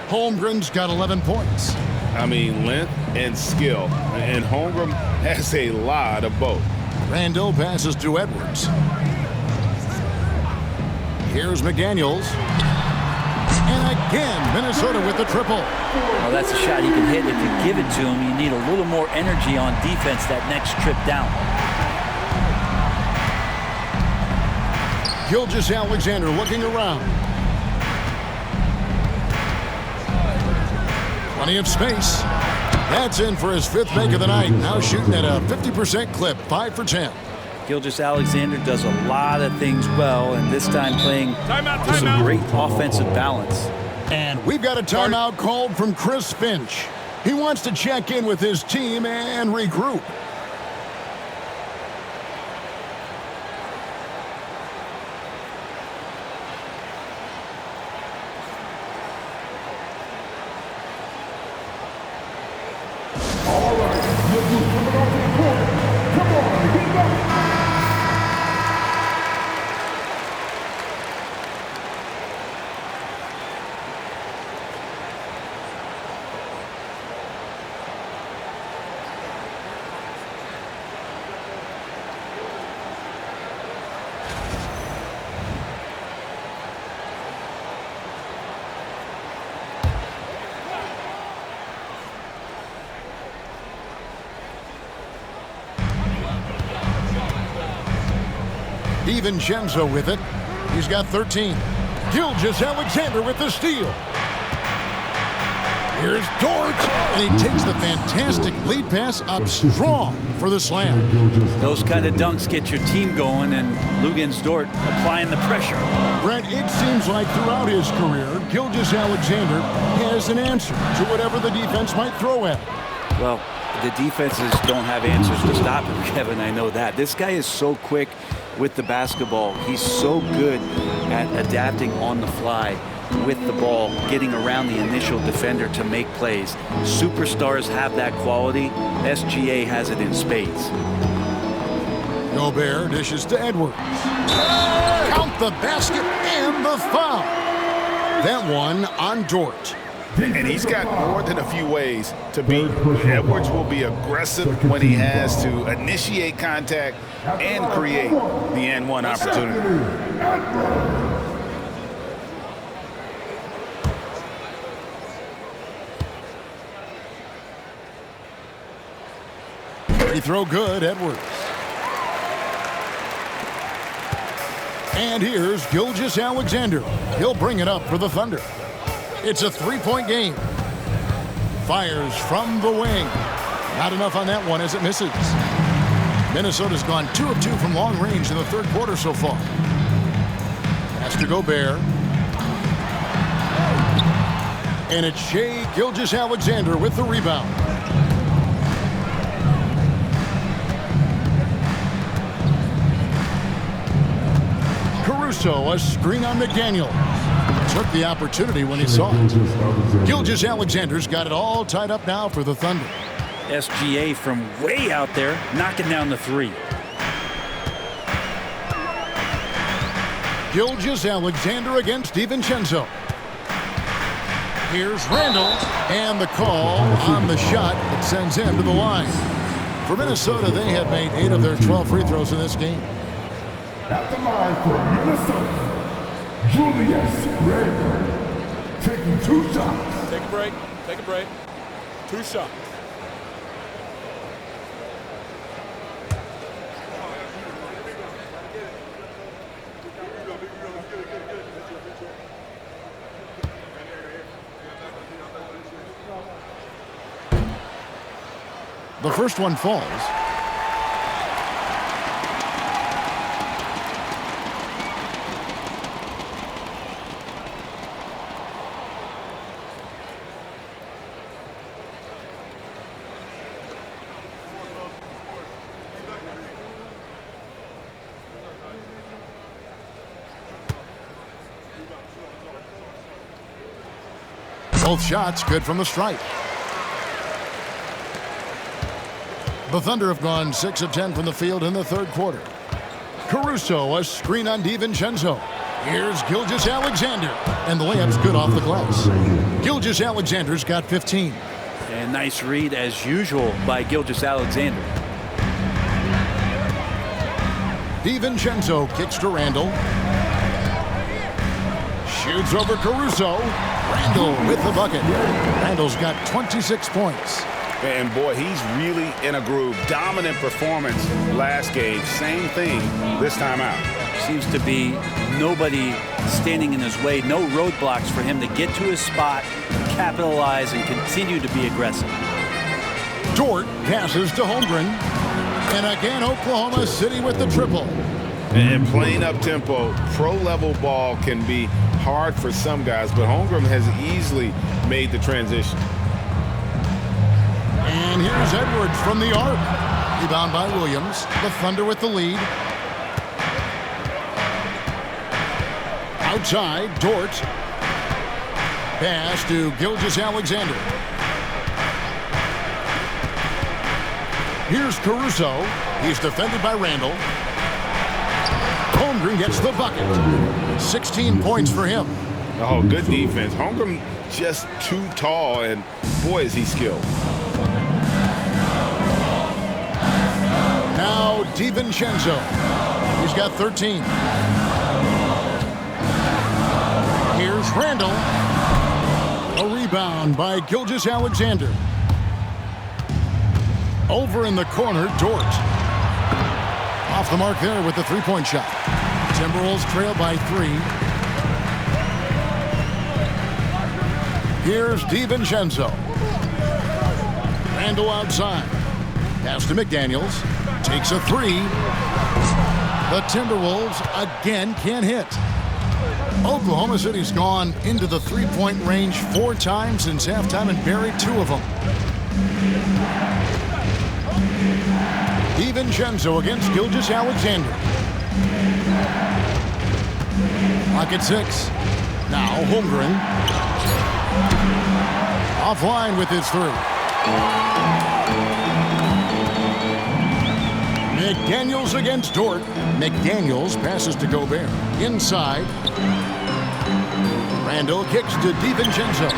Holmgren's got 11 points. I mean, length and skill. And Holmgren has a lot of both. Randall passes to Edwards. Here's McDaniels. And again, Minnesota with the triple. Well, that's a shot he can hit. If you give it to him, you need a little more energy on defense that next trip down. Gilgeous-Alexander looking around. Plenty of space. That's in for his 5th make of the night. Now shooting at a 50% clip, 5 for 10. Gilgeous-Alexander does a lot of things well, and this time playing with some great offensive balance. And we've got a timeout called from Chris Finch. He wants to check in with his team and regroup. All right, look who's coming off the court. Come on, get up. DiVincenzo with it. He's got 13. Gilgeous-Alexander with the steal. Here's Dort, and he takes the fantastic lead pass up strong for the slam. Those kind of dunks get your team going, and Luguentz Dort applying the pressure. Brent, it seems like throughout his career, Gilgeous-Alexander has an answer to whatever the defense might throw at him. Well, the defenses don't have answers to stop him, Kevin. I know that. This guy is so quick with the basketball. He's so good at adapting on the fly with the ball, getting around the initial defender to make plays. Superstars have that quality. SGA has it in spades. Gobert dishes to Edwards. Count the basket and the foul. That one on Dort. And he's got more than a few ways to beat. Edwards will be aggressive when he has to initiate contact and create the N1 opportunity. Free throw good, Edwards. And here's Gilgeous-Alexander. He'll bring it up for the Thunder. It's a three-point game. Fires from the wing. Not enough on that one as it misses. Minnesota's gone 2 of 2 from long range in the third quarter so far. Has to Gobert. And it's Shai Gilgeous-Alexander with the rebound. Caruso, a screen on McDaniel. Took the opportunity when he saw it. Gilgeous-Alexander's got it all tied up now for the Thunder. SGA from way out there, knocking down the three. Gilgeous-Alexander against DiVincenzo. Here's Randall, and the call on the shot that sends him to the line. For Minnesota, they have made 8 of their 12 free throws in this game. At the line for Minnesota, Julius Randle, taking 2 shots. Take a break. Take a break. 2 shots. The first one falls. Both shots good from the stripe. The Thunder have gone 6 of 10 from the field in the third quarter. Caruso, a screen on DiVincenzo. Here's Gilgeous-Alexander, and the layup's good off the glass. Gilgeous-Alexander's got 15. And nice read, as usual, by Gilgeous-Alexander. DiVincenzo kicks to Randall. Shoots over Caruso. Randall with the bucket. Randall's got 26 points. And boy, he's really in a groove. Dominant performance last game. Same thing this time out. Seems to be nobody standing in his way. No roadblocks for him to get to his spot, capitalize, and continue to be aggressive. Dort passes to Holmgren. And again, Oklahoma City with the triple. And playing up-tempo, pro-level ball can be hard for some guys, but Holmgren has easily made the transition. And here's Edwards from the arc. Rebound by Williams. The Thunder with the lead. Outside, Dort. Pass to Gilgeous-Alexander. Here's Caruso. He's defended by Randall. Holmgren gets the bucket. 16 points for him. Oh, good defense. Holmgren just too tall, and boy, is he skilled. Now DiVincenzo. He's got 13. Here's Randall. A rebound by Gilgeous-Alexander. Over in the corner, Dort. Off the mark there with the three-point shot. Timberwolves trail by 3. Here's DiVincenzo. Randall outside. Pass to McDaniels. Takes a 3. The Timberwolves again can't hit. Oklahoma City's gone into the three-point range 4 times since halftime and buried 2 of them. DiVincenzo against Gilgeous-Alexander. Clock at 6. Now Holmgren. Offline with his 3. McDaniels against Dort. McDaniels passes to Gobert. Inside. Randall kicks to DiVincenzo.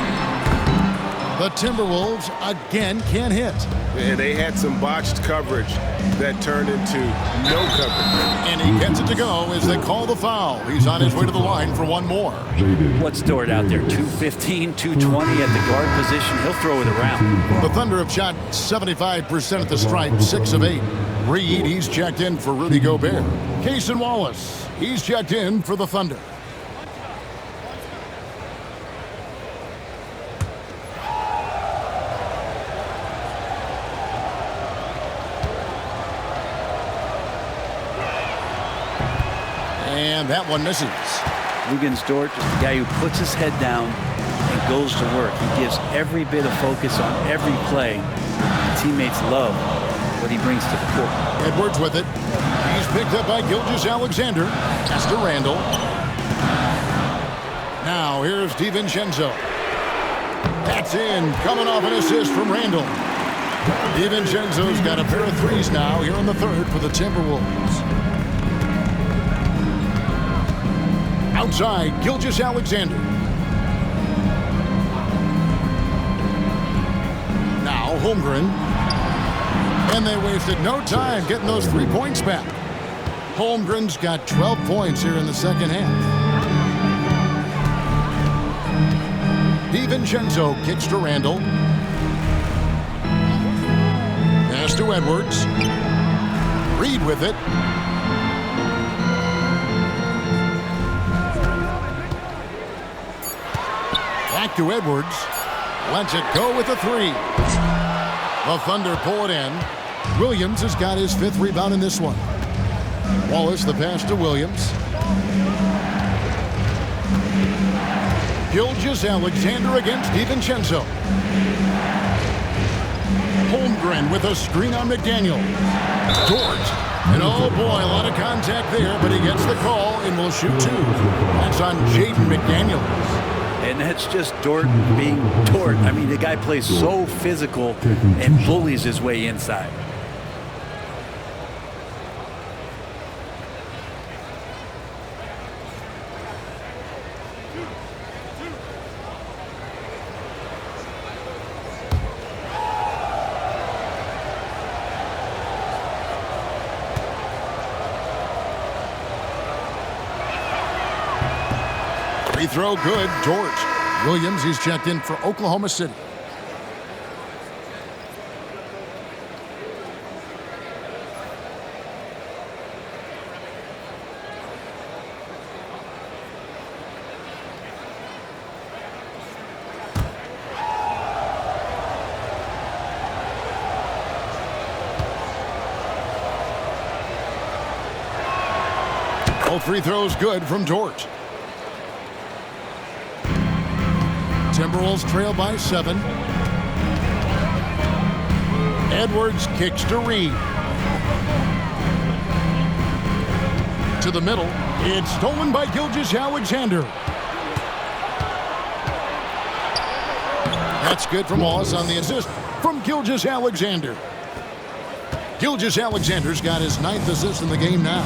The Timberwolves again can't hit. And they had some botched coverage that turned into no coverage. And he gets it to go as they call the foul. He's on his way to the line for one more. What's Dort out there? 215, 220 at the guard position. He'll throw it around. The Thunder have shot 75% at the stripe, 6 of 8. Reed, he's checked in for Rudy Gobert. Cason Wallace, he's checked in for the Thunder. And that one misses. Luguentz Dort is the guy who puts his head down and goes to work. He gives every bit of focus on every play. Teammates love what he brings to the court. Edwards with it. He's picked up by Gilgeous-Alexander. Pass to Randall. Now here's DiVincenzo. That's in. Coming off an assist from Randall. DiVincenzo's got a pair of threes now here in the third for the Timberwolves. Outside, Gilgeous-Alexander. Now Holmgren. And they wasted no time getting those 3 points back. Holmgren's got 12 points here in the second half. DiVincenzo kicks to Randall. Pass to Edwards. Reed with it. Back to Edwards. Lets it go with a three. The Thunder pull it in. Williams has got his 5th rebound in this one. Wallace the pass to Williams. Gilgeous-Alexander against DiVincenzo. Holmgren with a screen on McDaniel. Dort. And oh boy, a lot of contact there, but he gets the call and will shoot 2. That's on Jaden McDaniels. And that's just Dort being Dort. I mean, the guy plays so physical and bullies his way inside. Free throw good. Dort. Williams, he's checked in for Oklahoma City. All free throws good from Dort. Timberwolves trail by 7. Edwards kicks to Reed. To the middle. It's stolen by Gilgeous-Alexander. That's good from Wallace on the assist from Gilgeous-Alexander. Gilgeous-Alexander's got his 9th assist in the game now.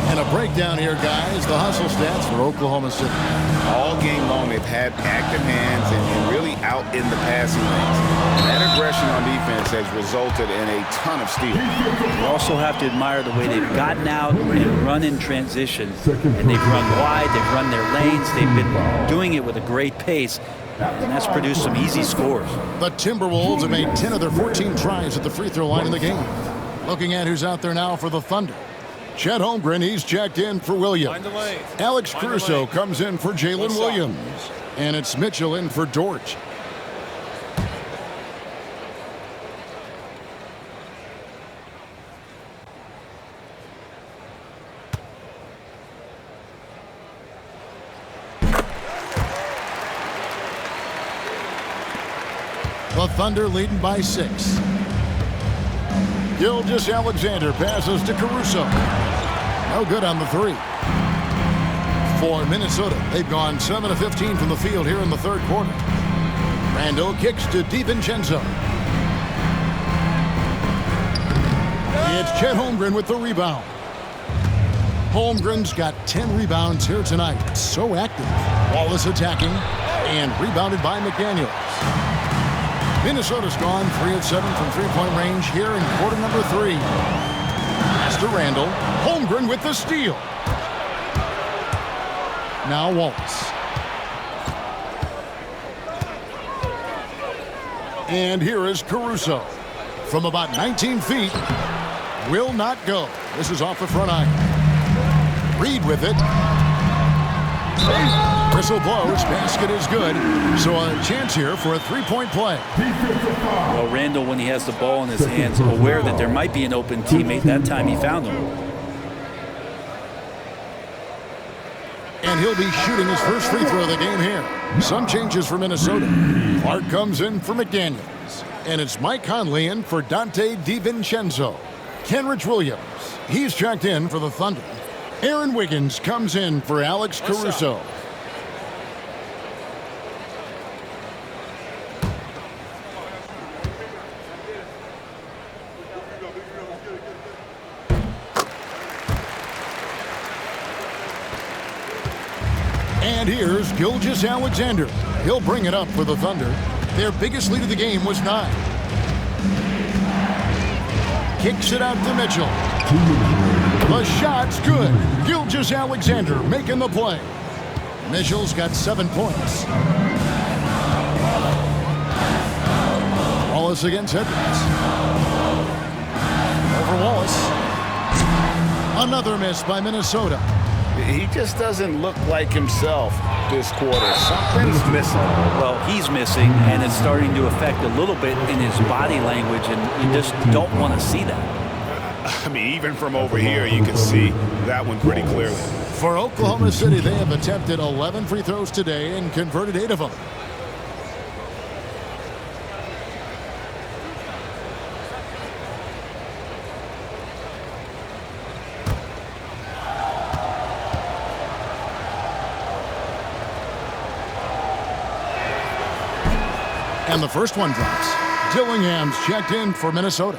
And a breakdown here, guys. The hustle stats for Oklahoma City. All game long, they've had active hands and really out in the passing lanes. That aggression on defense has resulted in a ton of steals. You also have to admire the way they've gotten out and run in transition. And they've run wide, they've run their lanes. They've been doing it with a great pace. And that's produced some easy scores. The Timberwolves have made 10 of their 14 tries at the free throw line in the game. Looking at who's out there now for the Thunder. Chet Holmgren, he's checked in for Williams. Alex Caruso comes in for Jalen Williams. And it's Mitchell in for Dort. The Thunder leading by 6. Gilgeous-Alexander passes to Caruso. No good on the 3. For Minnesota, they've gone 7 of 15 from the field here in the third quarter. Randall kicks to DiVincenzo. It's Chet Holmgren with the rebound. Holmgren's got 10 rebounds here tonight. So active. Wallace attacking and rebounded by McDaniels. Minnesota's gone 3 of 7 from three-point range here in quarter number 3. Pass to Randall. Holmgren with the steal. Now Wallace. And here is Caruso. From about 19 feet. will not go. This is off the front iron. Reed with it. Whistle blows. Basket is good. So a chance here for a three-point play. Well, Randall, when he has the ball in his hands, aware that there might be an open teammate, that time he found him. And he'll be shooting his first free throw of the game here. Some changes for Minnesota. Clark comes in for McDaniels. And it's Mike Conley in for Dante DiVincenzo. Kenrich Williams, he's checked in for the Thunder. Aaron Wiggins comes in for Alex Caruso. And here's Gilgeous-Alexander. He'll bring it up for the Thunder. Their biggest lead of the game was 9. Kicks it out to Mitchell. The shot's good. Gilgeous-Alexander making the play. Mitchell's got 7 points. Wallace against Edwards. Over Wallace. Another miss by Minnesota. He just doesn't look like himself this quarter. Something's missing. Well, he's missing, and it's starting to affect a little bit in his body language, and you just don't want to see that. I mean, even from over here, you can see that one pretty clearly. For Oklahoma City, they have attempted 11 free throws today and converted 8 of them. And the first one drops. Dillingham's checked in for Minnesota.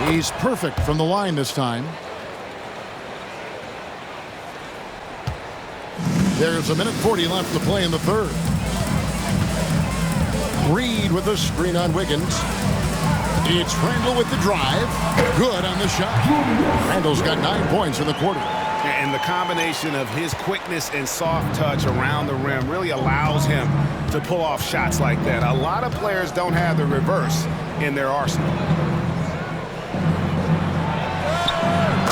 He's perfect from the line this time. There's a minute 40 left to play in the third. Reed with a screen on Wiggins. It's Randall with the drive. Good on the shot. Randall's got 9 points in the quarter. And the combination of his quickness and soft touch around the rim really allows him to pull off shots like that. A lot of players don't have the reverse in their arsenal.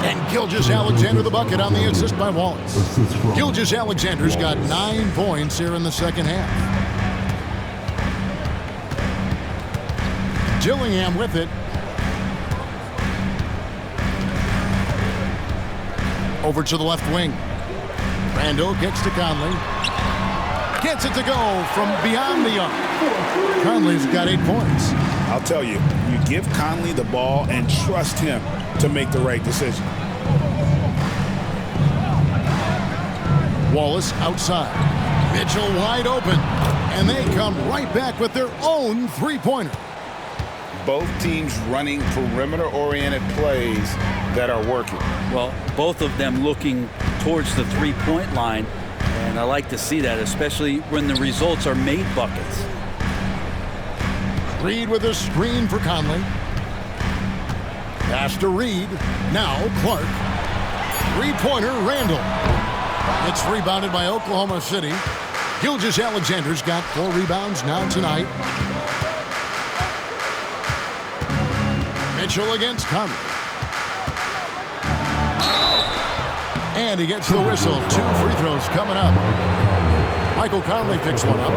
And Gilgeous-Alexander the bucket on the assist by Wallace. Gilgeous-Alexander's got 9 points here in the second half. Dillingham with it. Over to the left wing. Randall gets to Conley. Gets it to go from beyond the arc. Conley's got 8 points. I'll tell you, you give Conley the ball and trust him to make the right decision. Wallace outside. Mitchell wide open. And they come right back with their own three-pointer. Both teams running perimeter-oriented plays that are working. Well, both of them looking towards the three-point line, and I like to see that, especially when the results are made buckets. Reed with a screen for Conley. Pass to Reed. Now Clark. Three-pointer Randall. It's rebounded by Oklahoma City. Gilgeous-Alexander's got 4 rebounds now tonight. Mitchell against Conley. And he gets the whistle. 2 free throws coming up. Michael Conley picks one up.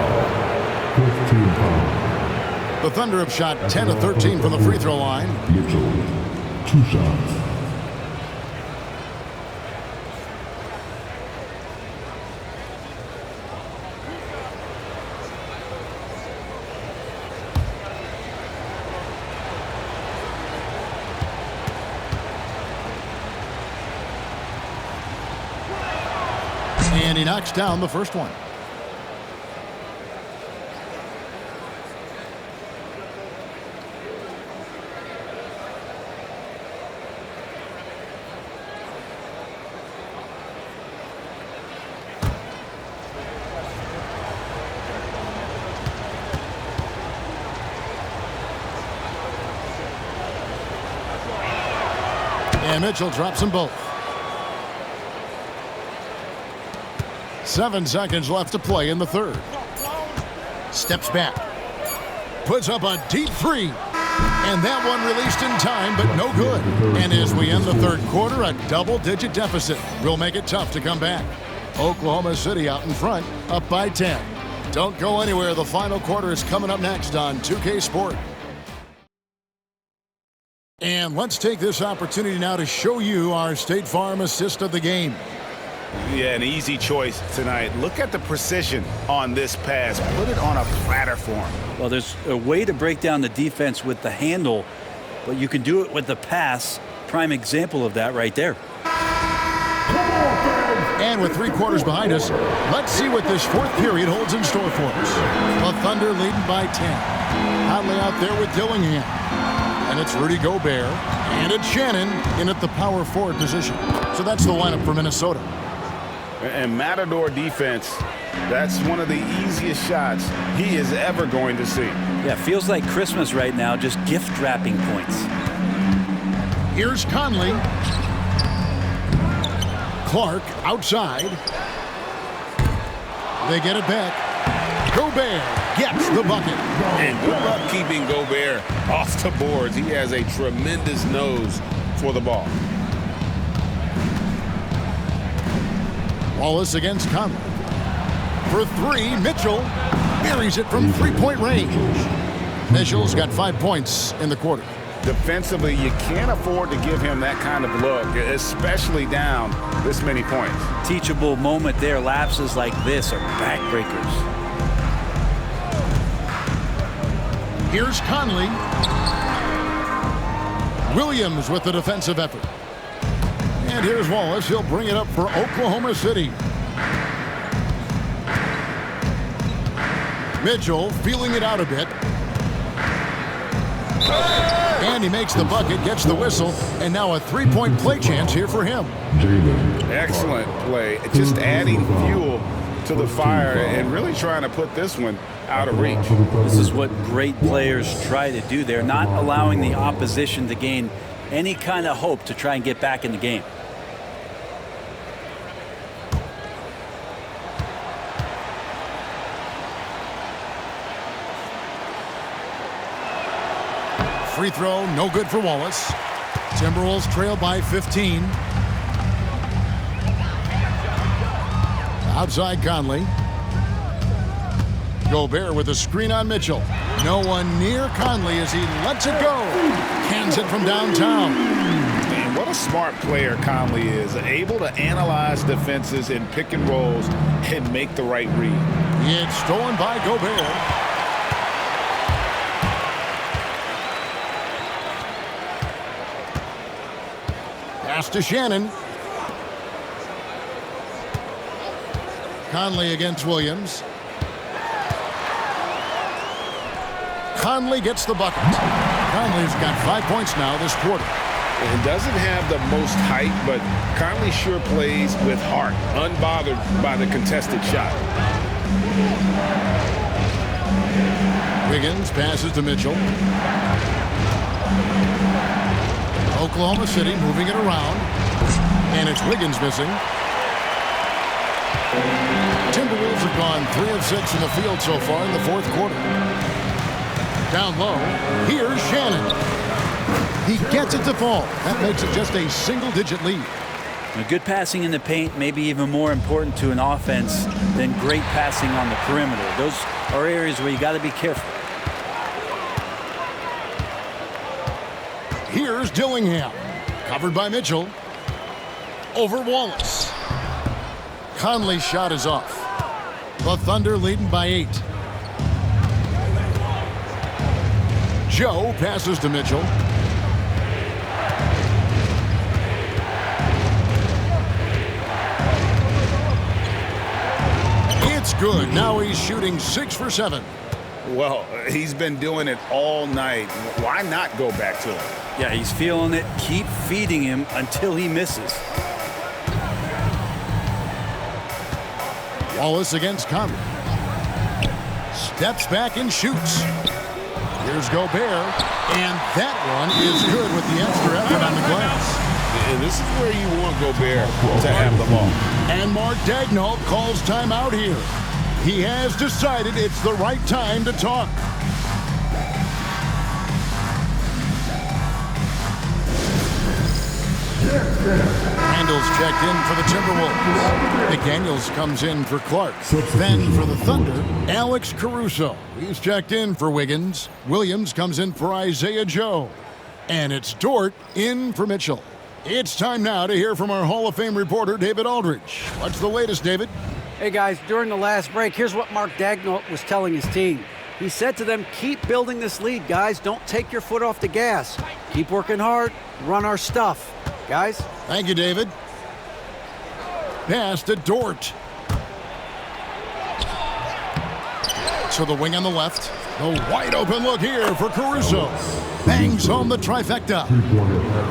The Thunder have shot 10 of 13 from the free throw line. Mitchell, 2 shots. And he knocks down the first one. And Mitchell drops them both. 7 seconds left to play in the third. Steps back. Puts up a deep three. And that one released in time, but no good. And as we end the third quarter, a double-digit deficit will make it tough to come back. Oklahoma City out in front, up by 10. Don't go anywhere. The final quarter is coming up next on 2K Sport. And let's take this opportunity now to show you our State Farm assist of the game. Yeah, an easy choice tonight. Look at the precision on this pass. Put it on a platter for him. Well, there's a way to break down the defense with the handle, but you can do it with the pass. Prime example of that right there. And with 3 quarters behind us, let's see what this fourth period holds in store for us. The Thunder leading by 10. Conley out there with Dillingham. And it's Rudy Gobert. And it's Shannon in at the power forward position. So that's the lineup for Minnesota. And Matador defense, that's one of the easiest shots he is ever going to see. Yeah, feels like Christmas right now, just gift wrapping points. Here's Conley. Clark outside. They get it back. Gobert gets the bucket. And good luck keeping Gobert off the boards. He has a tremendous nose for the ball. Wallace against Conley. For 3, Mitchell buries it from 3-point range. Mitchell's got 5 points in the quarter. Defensively, you can't afford to give him that kind of look, especially down this many points. Teachable moment there. Lapses like this are backbreakers. Here's Conley. Williams with the defensive effort. And here's Wallace. He'll bring it up for Oklahoma City. Mitchell feeling it out a bit. And he makes the bucket, gets the whistle, and now a 3-point play chance here for him. Excellent play. Just adding fuel to the fire and really trying to put this one out of reach. This is what great players try to do. They're not allowing the opposition to gain any kind of hope to try and get back in the game. Free throw, no good for Wallace. Timberwolves trail by 15. Outside Conley. Gobert with a screen on Mitchell. No one near Conley as he lets it go. Cans it from downtown. Man, what a smart player Conley is. Able to analyze defenses in pick and rolls and make the right read. It's stolen by Gobert. Pass to Shannon. Conley against Williams. Conley gets the bucket. Conley's got 5 points now this quarter. And doesn't have the most height, but Conley sure plays with heart, unbothered by the contested shot. Wiggins passes to Mitchell. Oklahoma City moving it around. And it's Wiggins missing. Timberwolves have gone 3 of 6 in the field so far in the fourth quarter. Down low, here's Shannon. He gets it to fall. That makes it just a single-digit lead. Good passing in the paint may be even more important to an offense than great passing on the perimeter. Those are areas where you got to be careful. Here's Dillingham. Covered by Mitchell. Over Wallace. Conley's shot is off. The Thunder leading by 8. Joe passes to Mitchell. It's good. Now he's shooting 6 for 7. Well, he's been doing it all night. Why not go back to him? Yeah, he's feeling it. Keep feeding him until he misses. Wallace against Conley. Steps back and shoots. Here's Gobert. And that one is good with the extra effort on the glass. This is where you want Gobert to have the ball. And Mark Daigneault calls timeout here. He has decided it's the right time to talk. Randall's checked in for the Timberwolves. McDaniels comes in for Clark. Then for the Thunder, Alex Caruso. He's checked in for Wiggins. Williams comes in for Isaiah Joe. And it's Dort in for Mitchell. It's time now to hear from our Hall of Fame reporter, David Aldridge. What's the latest, David? Hey guys, during the last break, here's what Mark Daigneault was telling his team. He said to them, keep building this lead, guys. Don't take your foot off the gas. Keep working hard. Run our stuff. Guys? Thank you, David. Pass to Dort. So the wing on the left. The wide open look here for Caruso. Bangs home the trifecta.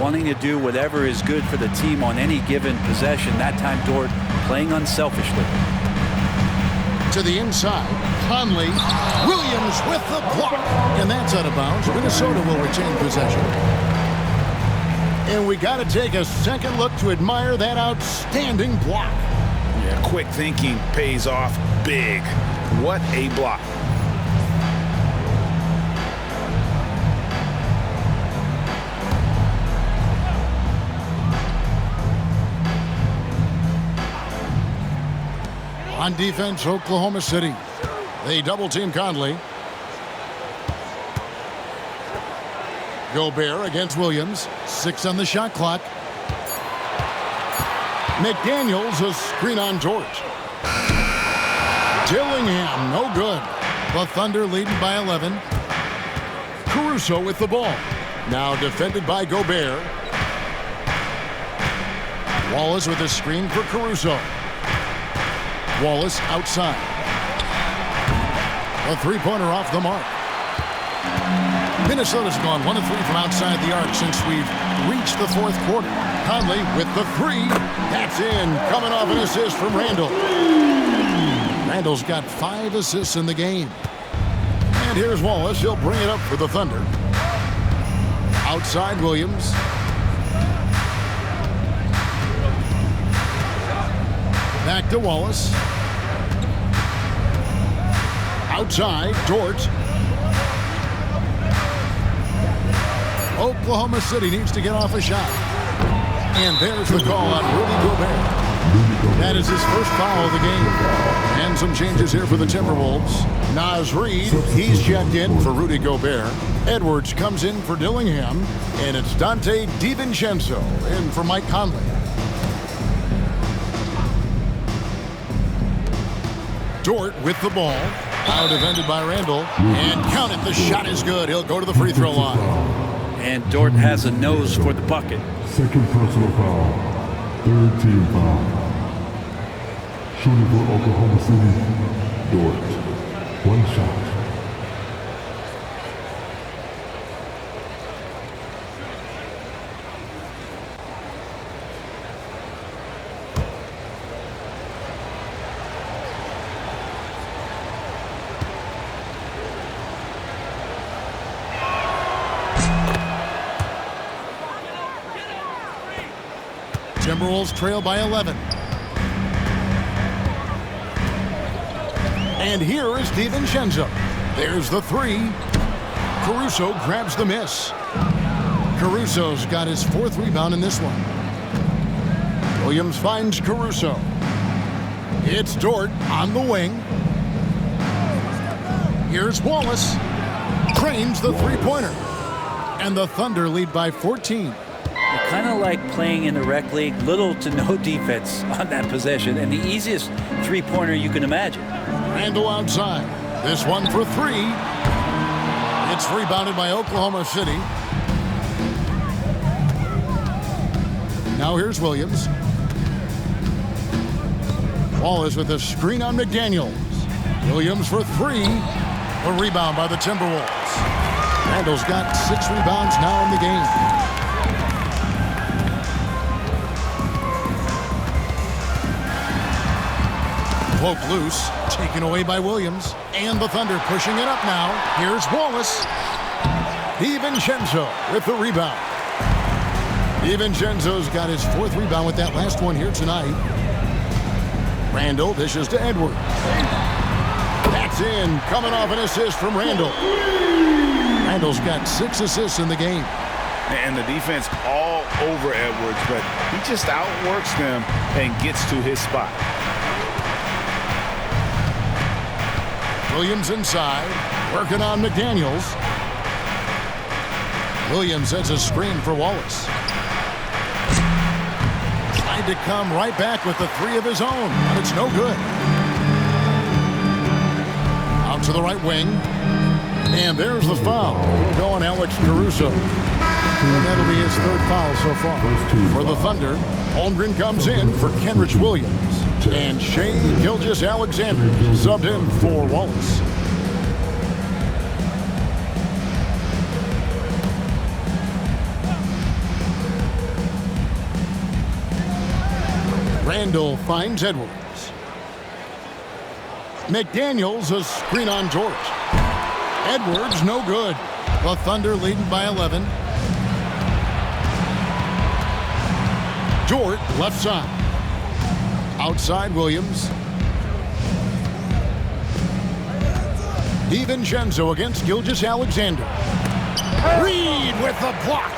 Wanting to do whatever is good for the team on any given possession. That time, Dort playing unselfishly. To the inside. Conley. Williams with the block. And that's out of bounds. Minnesota will retain possession. And we got to take a second look to admire that outstanding block. Yeah, quick thinking pays off big. What a block. On defense, Oklahoma City. They double-team Conley. Gobert against Williams. 6 on the shot clock. McDaniels, a screen on Dort. Dillingham, no good. The Thunder leading by 11. Caruso with the ball. Now defended by Gobert. Wallace with a screen for Caruso. Wallace outside. A three-pointer off the mark. Minnesota's gone 1 of 3 from outside the arc since we've reached the fourth quarter. Conley with the 3. That's in. Coming off an assist from Randall. Randall's got 5 assists in the game. And here's Wallace. He'll bring it up for the Thunder. Outside Williams. Back to Wallace. Outside, Dort. Oklahoma City needs to get off a shot. And there's the call on Rudy Gobert. That is his first foul of the game. And some changes here for the Timberwolves. Naz Reid, he's checked in for Rudy Gobert. Edwards comes in for Dillingham. And it's Dante DiVincenzo in for Mike Conley. Dort with the ball. Now defended by Randall. And count it, the shot is good. He'll go to the free throw line. And Dort has a nose for the bucket. Second personal foul. Third team foul. Shooting for Oklahoma City, Dort. 1 shot. Timberwolves trail by 11. And here is DiVincenzo. There's the 3. Caruso grabs the miss. Caruso's got his 4th rebound in this one. Williams finds Caruso. It's Dort on the wing. Here's Wallace. Cranes the three-pointer. And the Thunder lead by 14. Kind of like playing in the rec league, little to no defense on that possession, and the easiest three-pointer you can imagine. Randall outside. This one for 3. It's rebounded by Oklahoma City. Now here's Williams. Wallace with a screen on McDaniels. Williams for 3. A rebound by the Timberwolves. Randall's got 6 rebounds now in the game. Poke loose, taken away by Williams. And the Thunder pushing it up now. Here's Wallace. DiVincenzo with the rebound. DiVincenzo's got his 4th rebound with that last one here tonight. Randall dishes to Edwards. That's in, coming off an assist from Randall. Randall's got 6 assists in the game. And the defense all over Edwards, but he just outworks them and gets to his spot. Williams inside, working on McDaniels. Williams sets a screen for Wallace. Tried to come right back with the 3 of his own, but it's no good. Out to the right wing. And there's the foul. It'll go on Alex Caruso. And that'll be his 3rd foul so far. For the Thunder, Holmgren comes in for Kenrich Williams. And Shea Gilgeous-Alexander subbed in for Wallace. Randall finds Edwards. McDaniels a screen on George. Edwards no good. The Thunder leading by 11. Jort left side. Outside Williams. DiVincenzo against Gilgeous-Alexander. Reed with the block.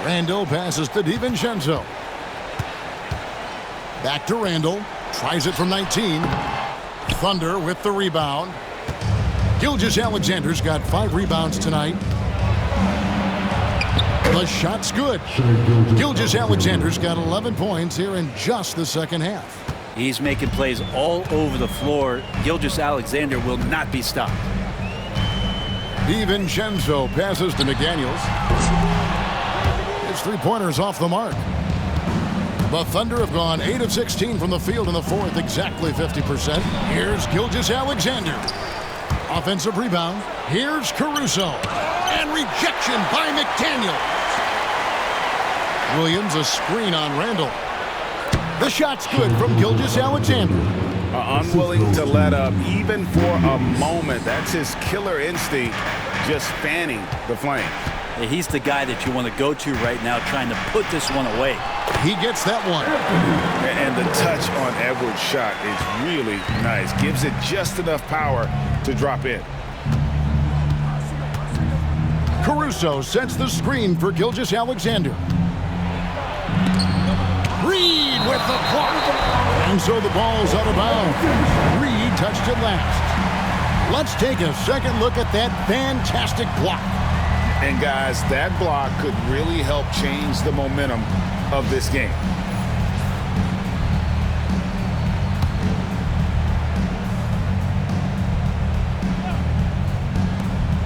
Randall passes to DiVincenzo. Back to Randall. Tries it from 19. Thunder with the rebound. Gilgeous-Alexander's got 5 rebounds tonight. The shot's good. Gilgeous-Alexander's got 11 points here in just the second half. He's making plays all over the floor. Gilgeous-Alexander will not be stopped. DiVincenzo passes to McDaniels. His 3-pointer's off the mark. The Thunder have gone 8 of 16 from the field in the 4th, exactly 50%. Here's Gilgeous-Alexander. Offensive rebound. Here's Caruso. And rejection by McDaniels. Williams a screen on Randall. The shot's good from Gilgeous-Alexander. Unwilling to let up even for a moment. That's his killer instinct, just fanning the flame. He's the guy that you want to go to right now, trying to put this one away. He gets that one. And the touch on Edwards' shot is really nice. Gives it just enough power to drop in. Caruso sets the screen for Gilgeous-Alexander. Reed with the block. And so the ball's out of bounds. Reed touched it last. Let's take a second look at that fantastic block. And guys, that block could really help change the momentum of this game.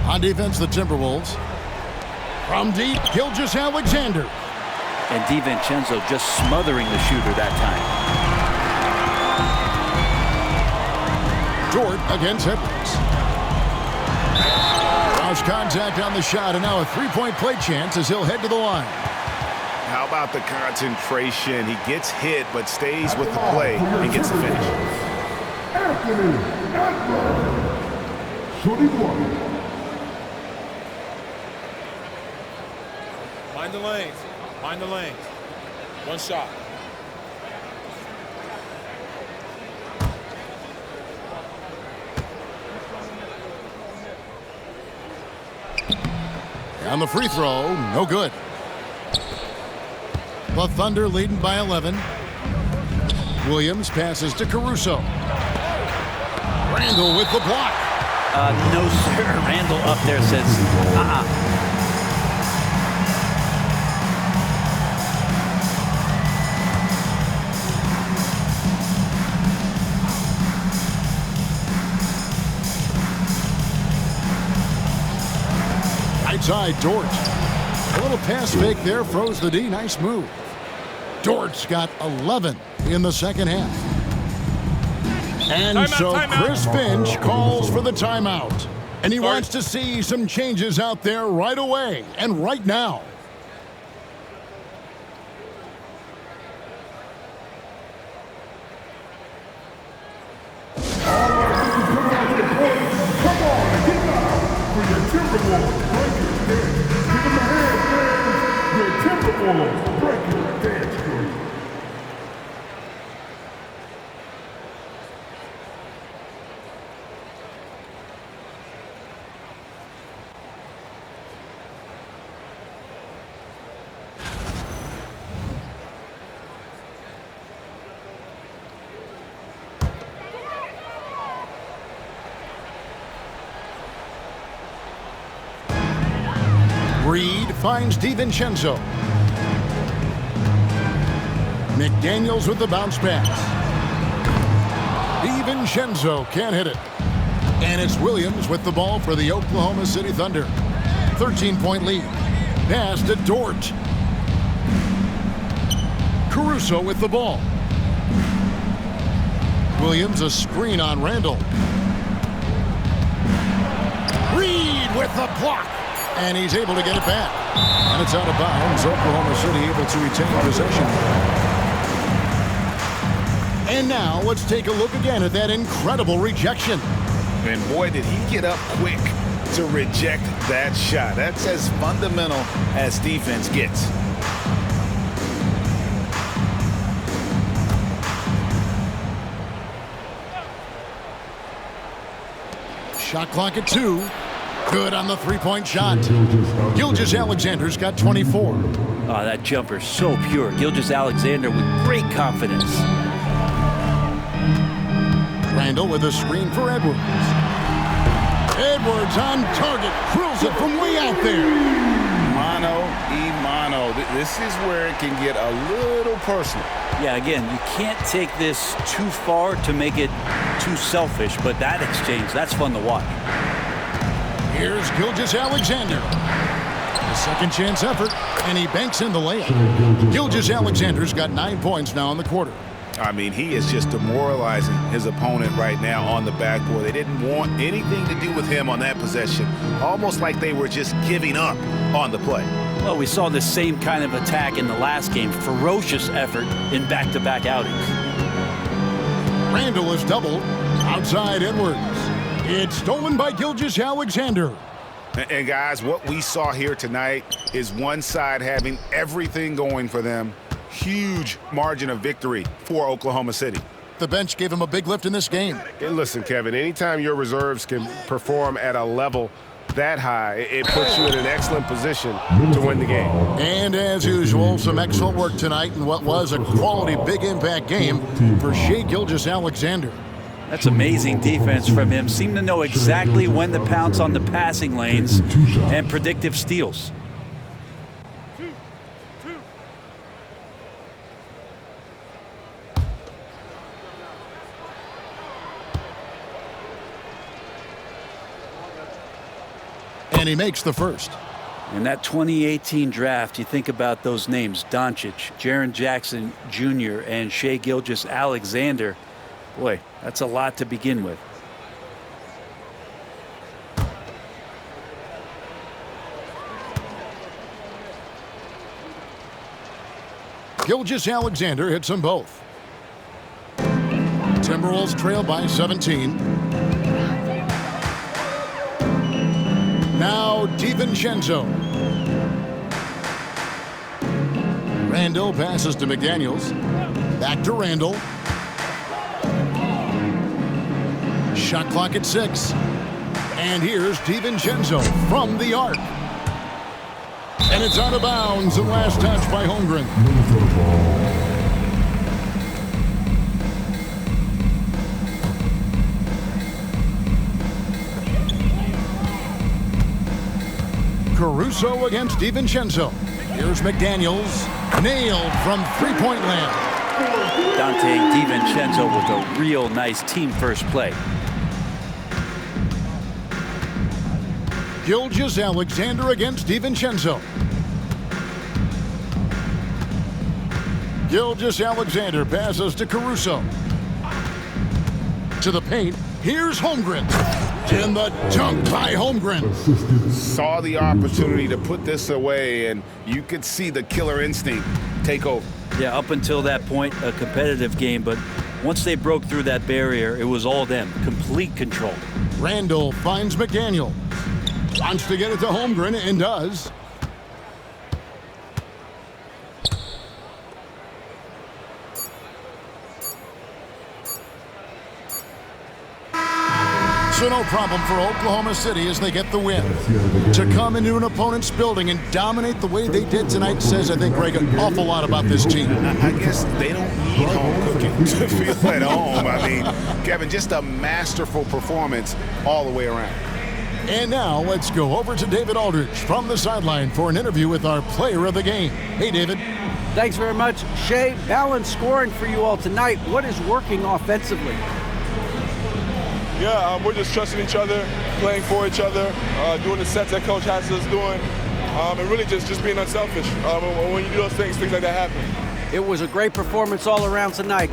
On defense, the Timberwolves. From deep, Gilgeous-Alexander. And DiVincenzo just smothering the shooter that time. Jort against Edwards. Lost contact on the shot, and now a 3-point play chance as he'll head to the line. How about the concentration? He gets hit, but stays with the play and gets the finish. Anthony Edwards. Shooting one. Mind the lanes. Mind the lanes. One shot. On the free throw, no good. The Thunder leading by 11. Williams passes to Caruso. Randall with the block. No, sir. Randall up there says, Side Dort. A little pass fake there, froze the D. Nice move. Dort's got 11 in the second half. And timeout. Chris Finch calls for the timeout. And he wants to see some changes out there right away and right now. Come on, get up for your Timberwolves breaker dance. Timberwolves break your dance crew. Reed finds DiVincenzo. McDaniels with the bounce pass. DiVincenzo can't hit it. And it's Williams with the ball for the Oklahoma City Thunder. 13-point lead. Pass to Dort. Caruso with the ball. Williams a screen on Randall. Reed with the block. And he's able to get it back. And it's out of bounds. Oklahoma City able to retain possession. And now let's take a look again at that incredible rejection. And boy, did he get up quick to reject that shot. That's as fundamental as defense gets. Shot clock at 2. Good on the three-point shot. Gilgeous-Alexander's got 24. Oh, that jumper so pure. Gilgeous-Alexander with great confidence. Randall with a screen for Edwards. Edwards on target. Drills it from way out there. Mano y mano. This is where it can get a little personal. Yeah, again, you can't take this too far to make it too selfish, but that exchange, that's fun to watch. Here's Gilgeous-Alexander. A second chance effort, and he banks in the layup. Gilgeous-Alexander's got 9 points now in the quarter. I mean, he is just demoralizing his opponent right now on the backboard. They didn't want anything to do with him on that possession. Almost like they were just giving up on the play. Well, we saw the same kind of attack in the last game. Ferocious effort in back-to-back outings. Randall is doubled. Outside Edwards. It's stolen by Gilgeous-Alexander. And guys, what we saw here tonight is one side having everything going for them. Huge margin of victory for Oklahoma City. The bench gave him a big lift in this game. And listen, Kevin, anytime your reserves can perform at a level that high, it puts you in an excellent position to win the game. And as usual, some excellent work tonight in what was a quality big impact game for Shai Gilgeous-Alexander. That's amazing defense from him. Seemed to know exactly when to pounce on the passing lanes and predictive steals. And he makes the first. In that 2018 draft, you think about those names, Doncic, Jaren Jackson Jr., and Shai Gilgeous-Alexander. Boy, that's a lot to begin with. Gilgeous-Alexander hits them both. Timberwolves trail by 17. Now DiVincenzo. Randall passes to McDaniels. Back to Randall. Shot clock at 6. And here's DiVincenzo from the arc. And it's out of bounds. The last touch by Holmgren. Caruso against DiVincenzo. Here's McDaniels. Nailed from three-point land. Dante DiVincenzo with a real nice team-first play. Gilgeous-Alexander against DiVincenzo. Gilgeous-Alexander passes to Caruso. To the paint. Here's Holmgren. In the dunk by Holmgren. Saw the opportunity to put this away, and you could see the killer instinct take over. Yeah, up until that point, a competitive game, but once they broke through that barrier, it was all them. Complete control. Randall finds McDaniel. Wants to get it to Holmgren and does. So no problem for Oklahoma City as they get the win. To come into an opponent's building and dominate the way they did tonight says, I think, Greg, an awful lot about this team. I guess they don't need home cooking to feel at home. I mean, Kevin, just a masterful performance all the way around. And now let's go over to David Aldridge from the sideline for an interview with our player of the game. Hey, David. Thanks very much. Shea, balanced scoring for you all tonight. What is working offensively? Yeah, we're just trusting each other, playing for each other, doing the sets that Coach has us doing, and really just being unselfish. When you do those things like that happen. It was a great performance all around tonight.